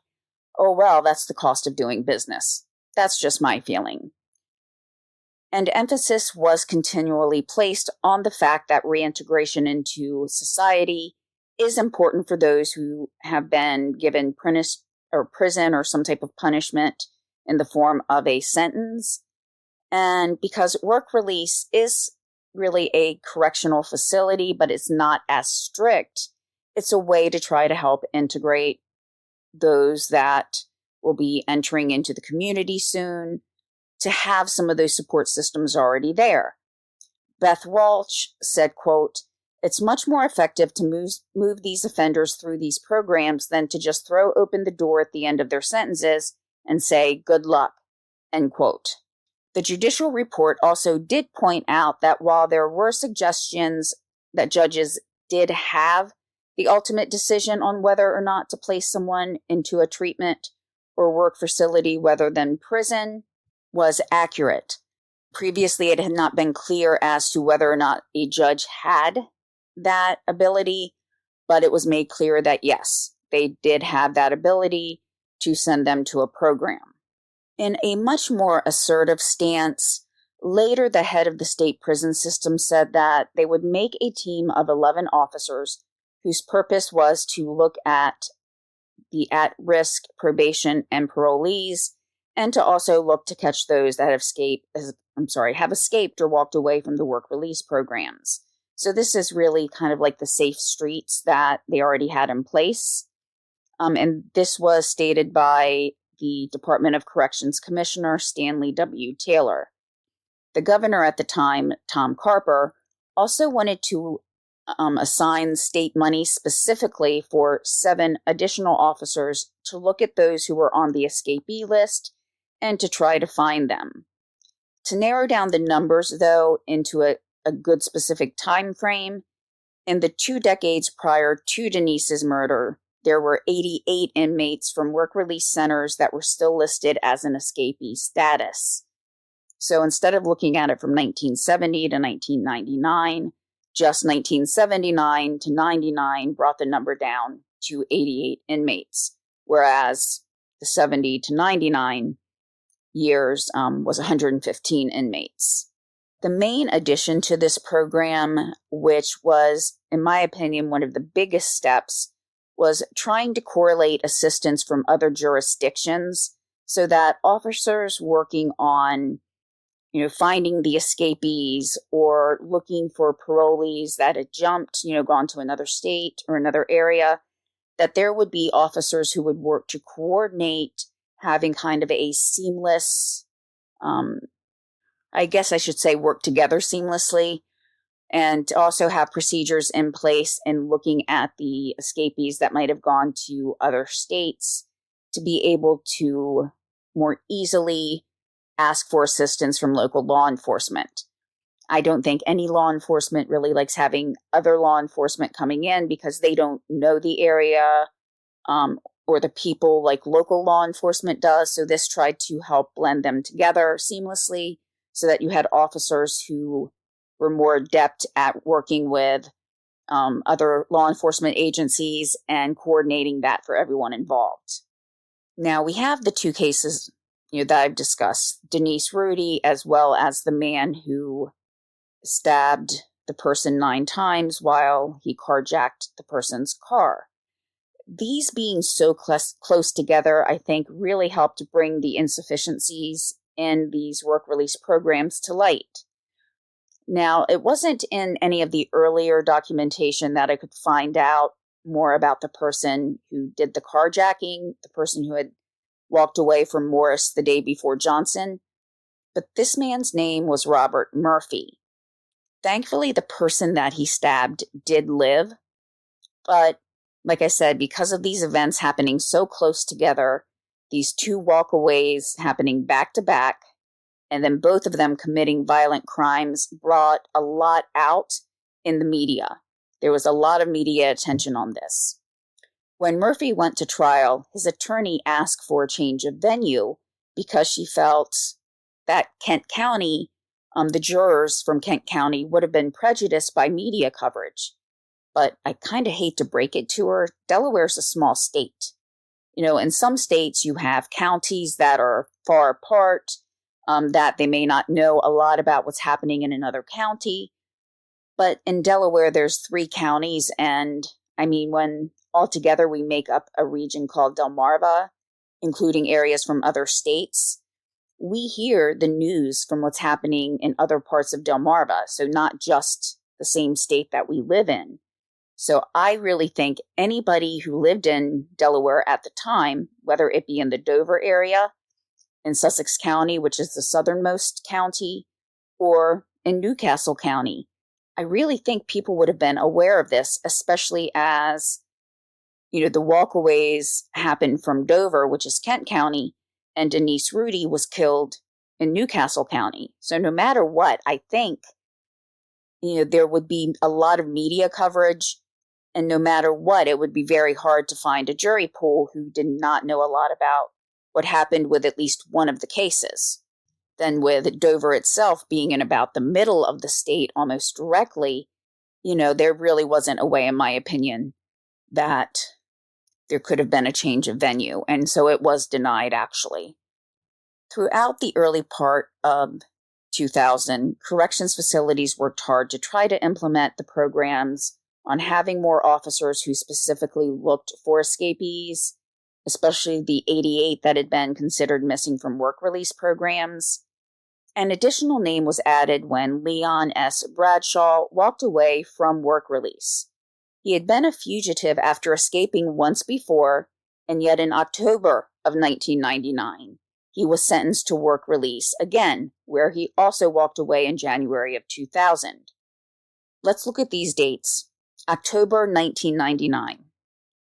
oh, well, that's the cost of doing business. That's just my feeling. And emphasis was continually placed on the fact that reintegration into society is important for those who have been given prison or some type of punishment in the form of a sentence. And because work release is really a correctional facility, but it's not as strict, it's a way to try to help integrate those that will be entering into the community soon, to have some of those support systems already there. Beth Walsh said, quote, it's much more effective to move these offenders through these programs than to just throw open the door at the end of their sentences and say, good luck, end quote. The judicial report also did point out that while there were suggestions that judges did have the ultimate decision on whether or not to place someone into a treatment or work facility rather than prison, was accurate. Previously, it had not been clear as to whether or not a judge had that ability, but it was made clear that yes, they did have that ability to send them to a program. In a much more assertive stance, later the head of the state prison system said that they would make a team of 11 officers whose purpose was to look at the at-risk probation and parolees, and to also look to catch those that have escaped or walked away from the work release programs. So this is really kind of like the safe streets that they already had in place. And this was stated by the Department of Corrections Commissioner Stanley W. Taylor. The governor at the time, Tom Carper, also wanted to assign state money specifically for 7 additional officers to look at those who were on the escapee list and to try to find them. To narrow down the numbers, though, into a good specific time frame, in the 2 decades prior to Denise's murder, there were 88 inmates from work release centers that were still listed as an escapee status. So instead of looking at it from 1970 to 1999, just 1979 to 99 brought the number down to 88 inmates, whereas the 70 to 99 years was 115 inmates. The main addition to this program, which was, in my opinion, one of the biggest steps, was trying to correlate assistance from other jurisdictions so that officers working on finding the escapees or looking for parolees that had jumped, gone to another state or another area, that there would be officers who would work to coordinate having kind of a seamless, I guess I should say work together seamlessly, and also have procedures in place in looking at the escapees that might have gone to other states to be able to more easily ask for assistance from local law enforcement. I don't think any law enforcement really likes having other law enforcement coming in because they don't know the area or the people like local law enforcement does. So this tried to help blend them together seamlessly so that you had officers who were more adept at working with other law enforcement agencies and coordinating that for everyone involved. Now we have the 2 cases that I've discussed, Denise Rhudy, as well as the man who stabbed the person 9 times while he carjacked the person's car. These being so close together, I think, really helped bring the insufficiencies in these work release programs to light. Now, it wasn't in any of the earlier documentation that I could find out more about the person who did the carjacking, the person who had walked away from Morris the day before Johnson. But this man's name was Robert Murphy. Thankfully, the person that he stabbed did live, but like I said, because of these events happening so close together, these two walkaways happening back to back, and then both of them committing violent crimes brought a lot out in the media. There was a lot of media attention on this. When Murphy went to trial, his attorney asked for a change of venue because she felt that Kent County, the jurors from Kent County would have been prejudiced by media coverage. But I kind of hate to break it to her. Delaware's a small state. In some states you have counties that are far apart, that they may not know a lot about what's happening in another county. But in Delaware, there's 3 counties, and when altogether we make up a region called Delmarva, including areas from other states, we hear the news from what's happening in other parts of Delmarva, so not just the same state that we live in. So I really think anybody who lived in Delaware at the time, whether it be in the Dover area, in Sussex County, which is the southernmost county, or in Newcastle County, I really think people would have been aware of this, especially as, the walkaways happened from Dover, which is Kent County, and Denise Rhudy was killed in Newcastle County. So no matter what, I think, there would be a lot of media coverage, and no matter what, it would be very hard to find a jury pool who did not know a lot about what happened with at least one of the cases. Then with Dover itself being in about the middle of the state almost directly, there really wasn't a way, in my opinion, that there could have been a change of venue. And so it was denied, actually. Throughout the early part of 2000, corrections facilities worked hard to try to implement the programs on having more officers who specifically looked for escapees, especially the 88 that had been considered missing from work release programs. An additional name was added when Leon S. Bradshaw walked away from work release. He had been a fugitive after escaping once before, and yet in October of 1999, he was sentenced to work release again, where he also walked away in January of 2000. Let's look at these dates. October 1999,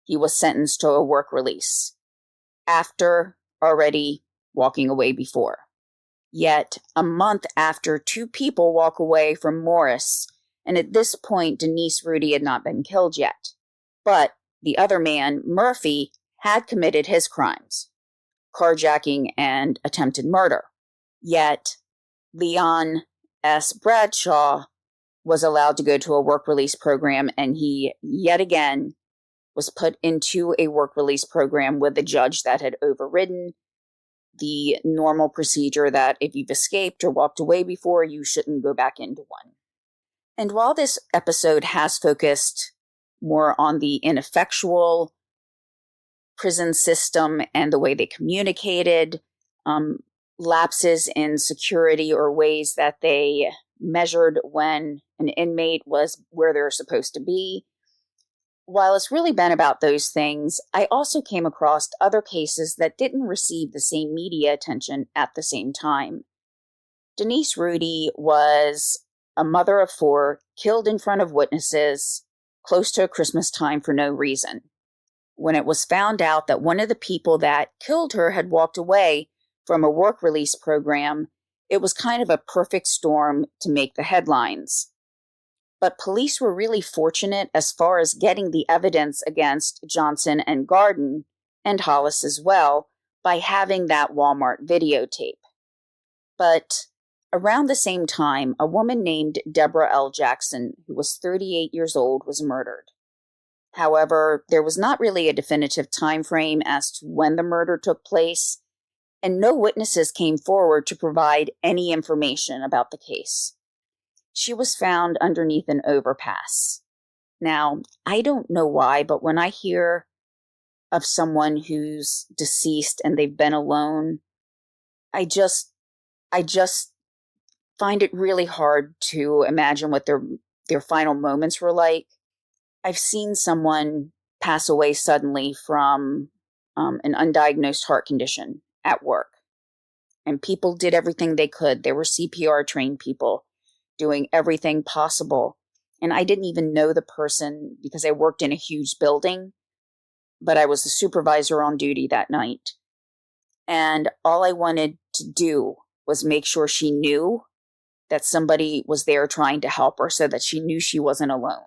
he was sentenced to a work release, after already walking away before. Yet, a month after, 2 people walk away from Morris, and at this point, Denise Rhudy had not been killed yet. But the other man, Murphy, had committed his crimes, carjacking and attempted murder. Yet, Leon S. Bradshaw was allowed to go to a work release program, and he, yet again, was put into a work release program with a judge that had overridden the normal procedure that if you've escaped or walked away before, you shouldn't go back into one. And while this episode has focused more on the ineffectual prison system and the way they communicated, lapses in security or ways that they measured when an inmate was where they're supposed to be, while it's really been about those things, I also came across other cases that didn't receive the same media attention at the same time. Denise Rhudy was a mother of 4, killed in front of witnesses, close to Christmas time for no reason. When it was found out that one of the people that killed her had walked away from a work release program, it was kind of a perfect storm to make the headlines. But police were really fortunate as far as getting the evidence against Johnson and Garden, and Hollis as well, by having that Walmart videotape. But around the same time, a woman named Deborah L. Jackson, who was 38 years old, was murdered. However, there was not really a definitive time frame as to when the murder took place, and no witnesses came forward to provide any information about the case. She was found underneath an overpass. Now, I don't know why, but when I hear of someone who's deceased and they've been alone, I just find it really hard to imagine what their final moments were like. I've seen someone pass away suddenly from an undiagnosed heart condition at work. And people did everything they could. They were CPR trained people doing everything possible. And I didn't even know the person because I worked in a huge building, but I was the supervisor on duty that night. And all I wanted to do was make sure she knew that somebody was there trying to help her so that she knew she wasn't alone.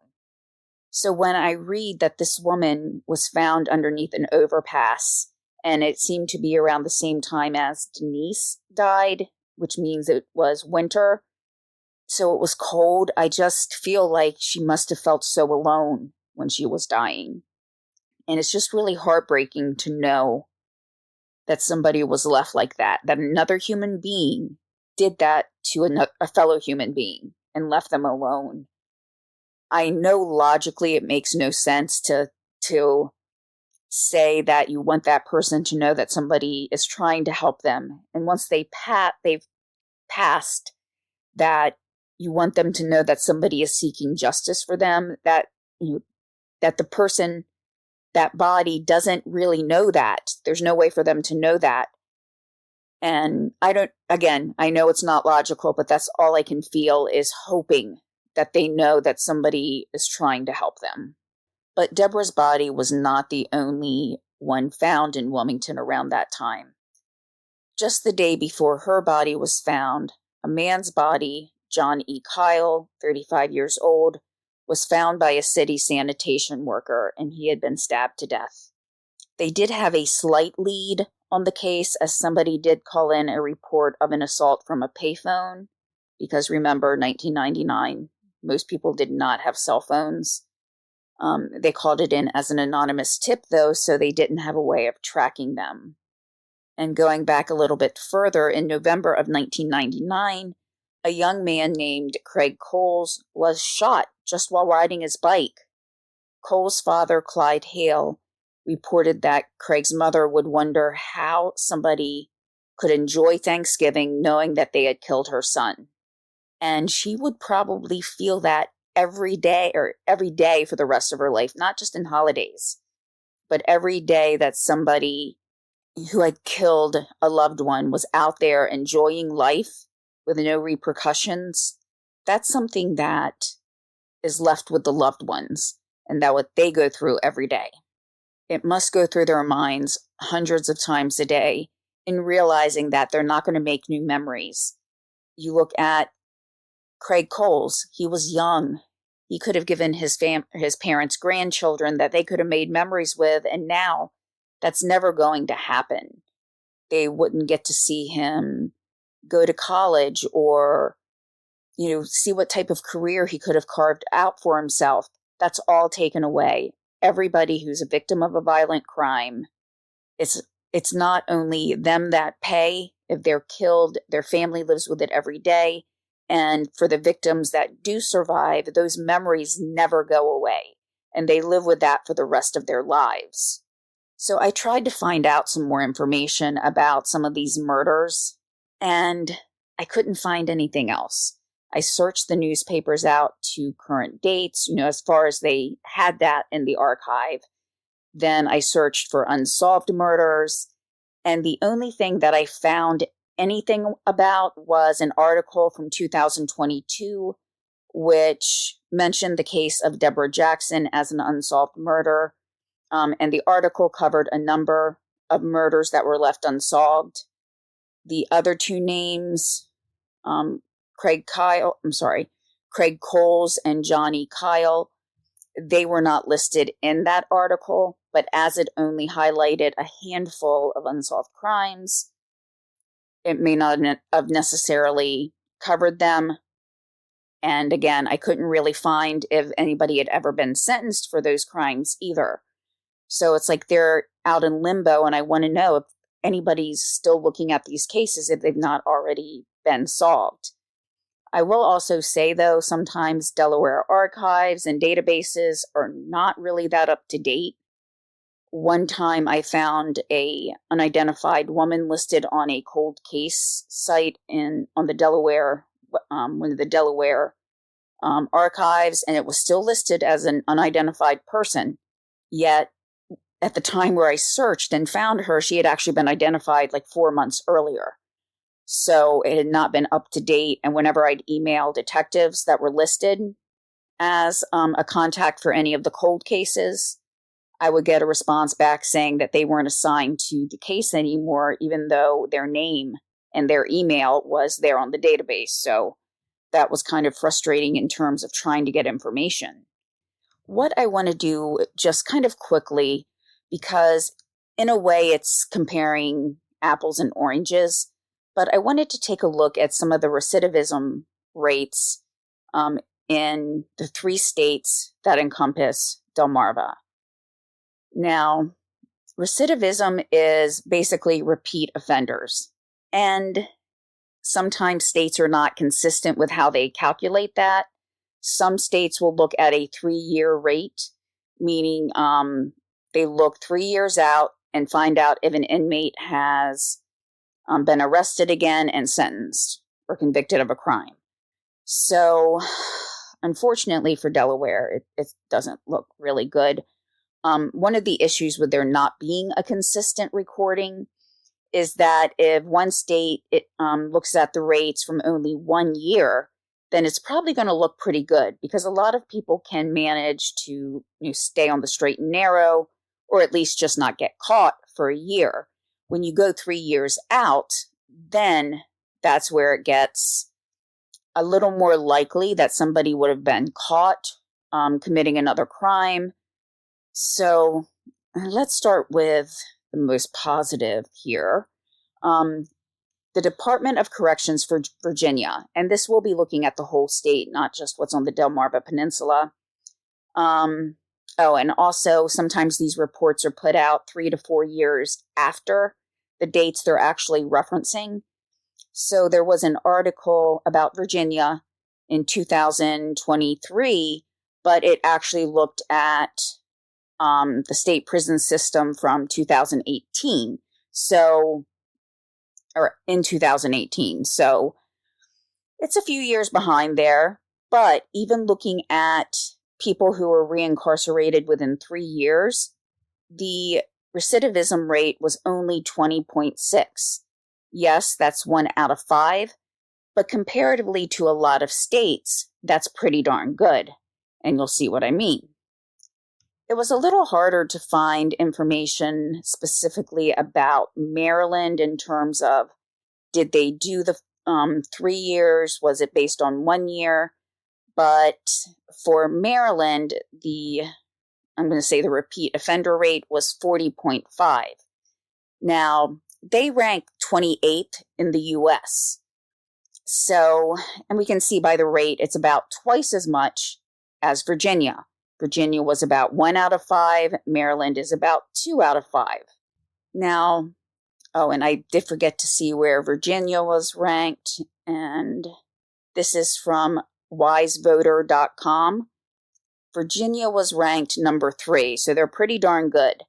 So when I read that this woman was found underneath an overpass, and it seemed to be around the same time as Denise died, which means it was winter, so it was cold, I just feel like she must have felt so alone when she was dying. And it's just really heartbreaking to know that somebody was left like that another human being did that to a fellow human being and left them alone. I know logically it makes no sense to say that you want that person to know that somebody is trying to help them. And once they've passed, that you want them to know that somebody is seeking justice for them, that that the person, that body doesn't really know that. There's no way for them to know that. And I know it's not logical, but that's all I can feel is hoping that they know that somebody is trying to help them. But Deborah's body was not the only one found in Wilmington around that time. Just the day before her body was found, a man's body, John E. Kyle, 35 years old, was found by a city sanitation worker, and he had been stabbed to death. They did have a slight lead on the case, as somebody did call in a report of an assault from a payphone, because remember, 1999, most people did not have cell phones. They called it in as an anonymous tip, though, so they didn't have a way of tracking them. And going back a little bit further, in November of 1999, a young man named Craig Coles was shot just while riding his bike. Cole's father, Clyde Hale, reported that Craig's mother would wonder how somebody could enjoy Thanksgiving knowing that they had killed her son. And she would probably feel that every day for the rest of her life, not just in holidays, but every day that somebody who had killed a loved one was out there enjoying life with no repercussions. That's something that is left with the loved ones, and that what they go through every day. It must go through their minds hundreds of times a day in realizing that they're not going to make new memories. You look at Craig Coles. He was young. He could have given his parents grandchildren that they could have made memories with, and now that's never going to happen. They wouldn't get to see him go to college or, see what type of career he could have carved out for himself. That's all taken away. Everybody who's a victim of a violent crime, it's not only them that pay. If they're killed, their family lives with it every day. And for the victims that do survive, those memories never go away, and they live with that for the rest of their lives. So I tried to find out some more information about some of these murders, and I couldn't find anything else. I searched the newspapers out to current dates, as far as they had that in the archive. Then I searched for unsolved murders, and the only thing that I found anything about was an article from 2022, which mentioned the case of Deborah Jackson as an unsolved murder. And the article covered a number of murders that were left unsolved. The other two names, Craig Coles and Johnny Kyle, they were not listed in that article, but as it only highlighted a handful of unsolved crimes, it may not have necessarily covered them. And again, I couldn't really find if anybody had ever been sentenced for those crimes either. So it's like they're out in limbo, and I want to know if anybody's still looking at these cases if they've not already been solved. I will also say, though, sometimes Delaware archives and databases are not really that up to date. One time I found a unidentified woman listed on a cold case site on the Delaware, one of the Delaware archives, and it was still listed as an unidentified person. Yet, at the time where I searched and found her, she had actually been identified like 4 months earlier. So it had not been up to date. And whenever I'd email detectives that were listed as a contact for any of the cold cases, I would get a response back saying that they weren't assigned to the case anymore, even though their name and their email was there on the database. So that was kind of frustrating in terms of trying to get information. What I want to do just kind of quickly, because in a way it's comparing apples and oranges, but I wanted to take a look at some of the recidivism rates in the 3 states that encompass Delmarva. Now, recidivism is basically repeat offenders, and sometimes states are not consistent with how they calculate that. Some states will look at a 3-year rate, meaning they look 3 years out and find out if an inmate has been arrested again and sentenced or convicted of a crime. So, unfortunately for Delaware, it doesn't look really good. One of the issues with there not being a consistent recording is that if one state looks at the rates from only 1 year, then it's probably going to look pretty good, because a lot of people can manage to stay on the straight and narrow, or at least just not get caught for a year. When you go 3 years out, then that's where it gets a little more likely that somebody would have been caught committing another crime. So let's start with the most positive here. The Department of Corrections for Virginia, and this will be looking at the whole state, not just what's on the Delmarva Peninsula. And also sometimes these reports are put out 3 to 4 years after the dates they're actually referencing. So there was an article about Virginia in 2023, but it actually looked at the state prison system from 2018. Or in 2018. So it's a few years behind there, but even looking at people who were reincarcerated within 3 years, the recidivism rate was only 20.6. Yes, that's 1 out of 5, but comparatively to a lot of states, that's pretty darn good. And you'll see what I mean. It was a little harder to find information specifically about Maryland in terms of, did they do the 3 years? Was it based on 1 year? But for Maryland, I'm going to say the repeat offender rate was 40.5. Now, they rank 28th in the U.S. So, and we can see by the rate, it's about twice as much as Virginia. Virginia was about 1 out of 5. Maryland is about 2 out of 5. Now, and I did forget to see where Virginia was ranked, and this is from wisevoter.com. Virginia was ranked number 3, so they're pretty darn good.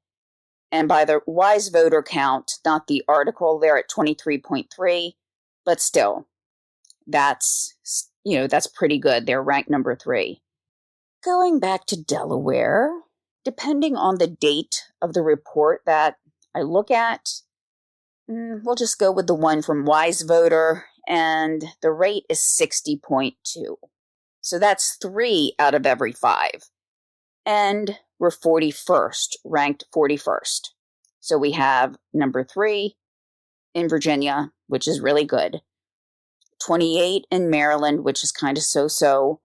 And by the Wise Voter count, not the article, they're at 23.3, but still, that's pretty good. They're ranked number 3. Going back to Delaware, depending on the date of the report that I look at, we'll just go with the one from Wise Voter, and the rate is 60.2. So that's 3 out of every 5. And we're 41st, ranked 41st. So we have number 3 in Virginia, which is really good, 28 in Maryland, which is kind of so-so,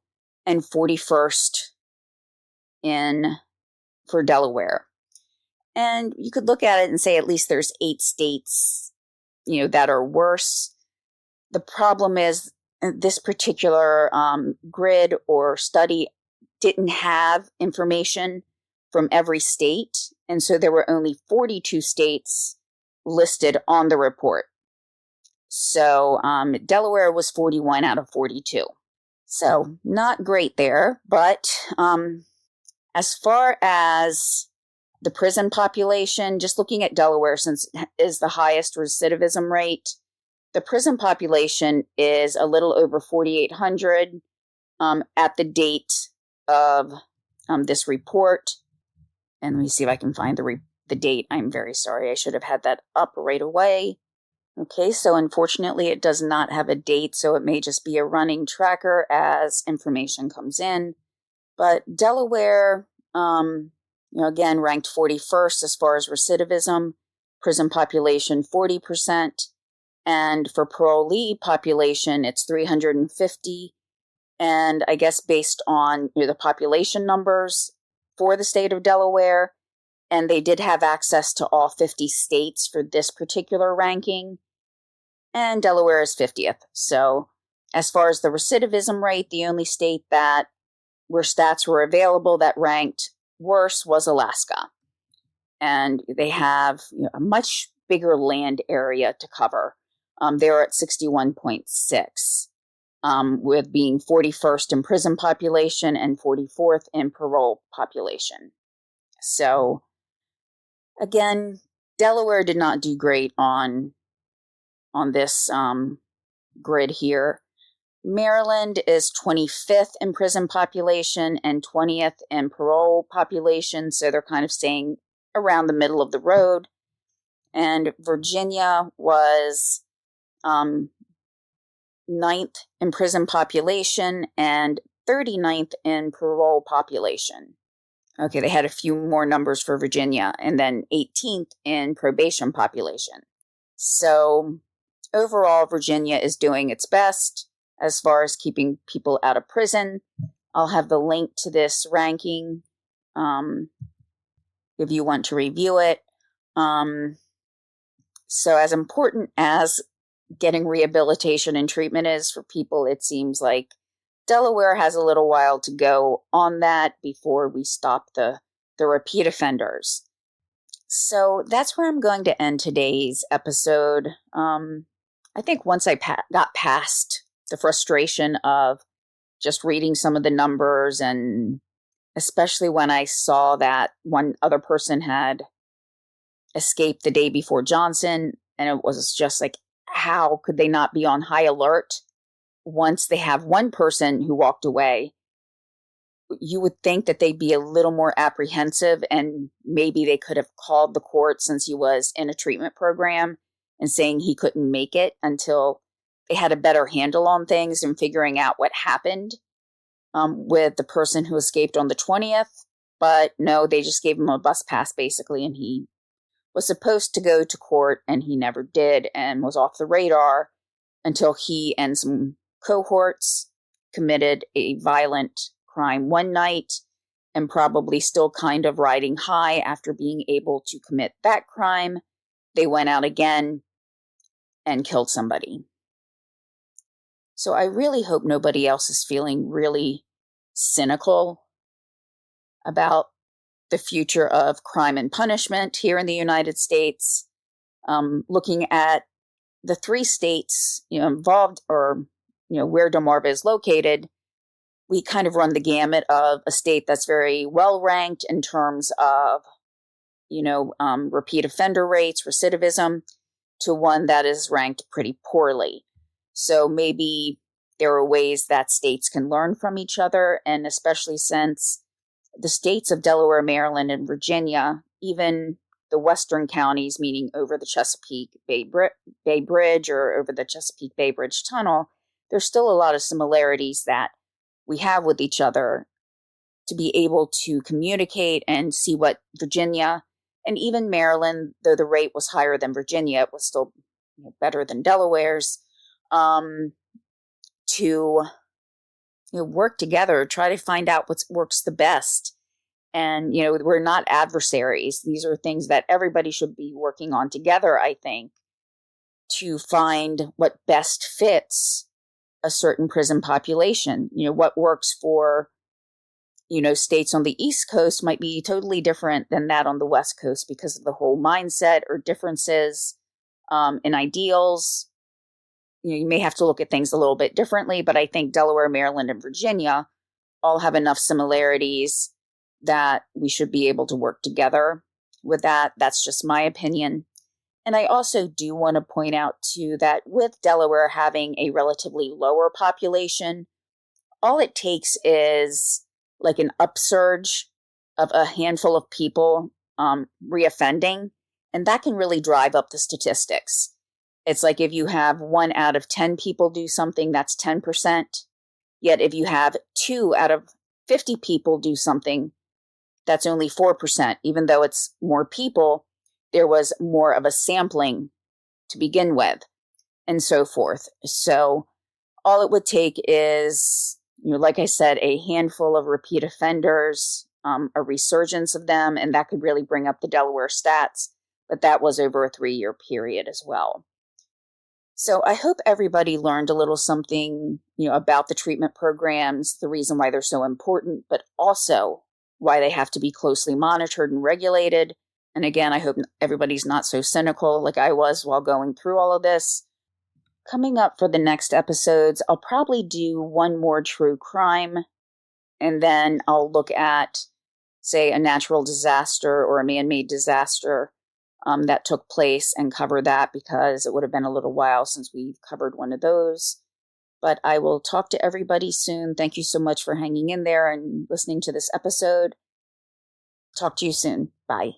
and 41st for Delaware. And you could look at it and say at least there's 8 states, that are worse. The problem is this particular grid or study didn't have information from every state, and so there were only 42 states listed on the report. So Delaware was 41 out of 42. So not great there, but as far as the prison population, just looking at Delaware, since it is the highest recidivism rate, the prison population is a little over 4,800 at the date of this report. And let me see if I can find the date. I'm very sorry. I should have had that up right away. Okay, so unfortunately it does not have a date, so it may just be a running tracker as information comes in. But Delaware, again, ranked 41st as far as recidivism, prison population 40%, and for parolee population, it's 350. And I guess based on the population numbers for the state of Delaware, and they did have access to all 50 states for this particular ranking, and Delaware is 50th. So as far as the recidivism rate, the only state that where stats were available that ranked worse was Alaska. And they have a much bigger land area to cover. They're at 61.6, with being 41st in prison population and 44th in parole population. So, again, Delaware did not do great on this grid here. Maryland is 25th in prison population and 20th in parole population, so they're kind of staying around the middle of the road. And Virginia was 9th in prison population and 39th in parole population. Okay, they had a few more numbers for Virginia, and then 18th in probation population. So overall, Virginia is doing its best as far as keeping people out of prison. I'll have the link to this ranking if you want to review it. So as important as getting rehabilitation and treatment is for people, it seems like Delaware has a little while to go on that before we stop the repeat offenders. So that's where I'm going to end today's episode. I think once I got past the frustration of just reading some of the numbers, and especially when I saw that one other person had escaped the day before Johnson, and it was just like, how could they not be on high alert once they have one person who walked away? You would think that they'd be a little more apprehensive, and maybe they could have called the court since he was in a treatment program and saying he couldn't make it until they had a better handle on things and figuring out what happened with the person who escaped on the 20th. But no, they just gave him a bus pass basically, and he was supposed to go to court and he never did and was off the radar until he and some cohorts committed a violent crime one night and probably still kind of riding high after being able to commit that crime. They went out again and killed somebody. So I really hope nobody else is feeling really cynical about the future of crime and punishment here in the United States. Looking at the 3 states involved, or where Delmarva is located, we kind of run the gamut of a state that's very well ranked in terms of repeat offender rates, recidivism, to one that is ranked pretty poorly. So maybe there are ways that states can learn from each other, and especially since the states of Delaware, Maryland, and Virginia, even the western counties, meaning over the Chesapeake Bay Bridge or over the Chesapeake Bay Bridge Tunnel, there's still a lot of similarities that we have with each other to be able to communicate and see what Virginia and even Maryland, though the rate was higher than Virginia, it was still better than Delaware's, to work together, try to find out what works the best. And, we're not adversaries. These are things that everybody should be working on together, I think, to find what best fits a certain prison population. What works for, states on the East Coast might be totally different than that on the West Coast because of the whole mindset or differences in ideals. You may have to look at things a little bit differently, but I think Delaware, Maryland, and Virginia all have enough similarities that we should be able to work together with that. That's just my opinion. And I also do want to point out, too, that with Delaware having a relatively lower population, all it takes is like an upsurge of a handful of people reoffending, and that can really drive up the statistics. It's like if you have 1 out of 10 people do something, that's 10%. Yet if you have 2 out of 50 people do something, that's only 4%. Even though it's more people, there was more of a sampling to begin with, and so forth. So all it would take is, like I said, a handful of repeat offenders, a resurgence of them, and that could really bring up the Delaware stats. But that was over a 3-year period as well. So I hope everybody learned a little something, about the treatment programs, the reason why they're so important, but also why they have to be closely monitored and regulated. And again, I hope everybody's not so cynical like I was while going through all of this. Coming up for the next episodes, I'll probably do one more true crime, and then I'll look at, say, a natural disaster or a man-made disaster that took place and cover that, because it would have been a little while since we've covered one of those. But I will talk to everybody soon. Thank you so much for hanging in there and listening to this episode. Talk to you soon. Bye.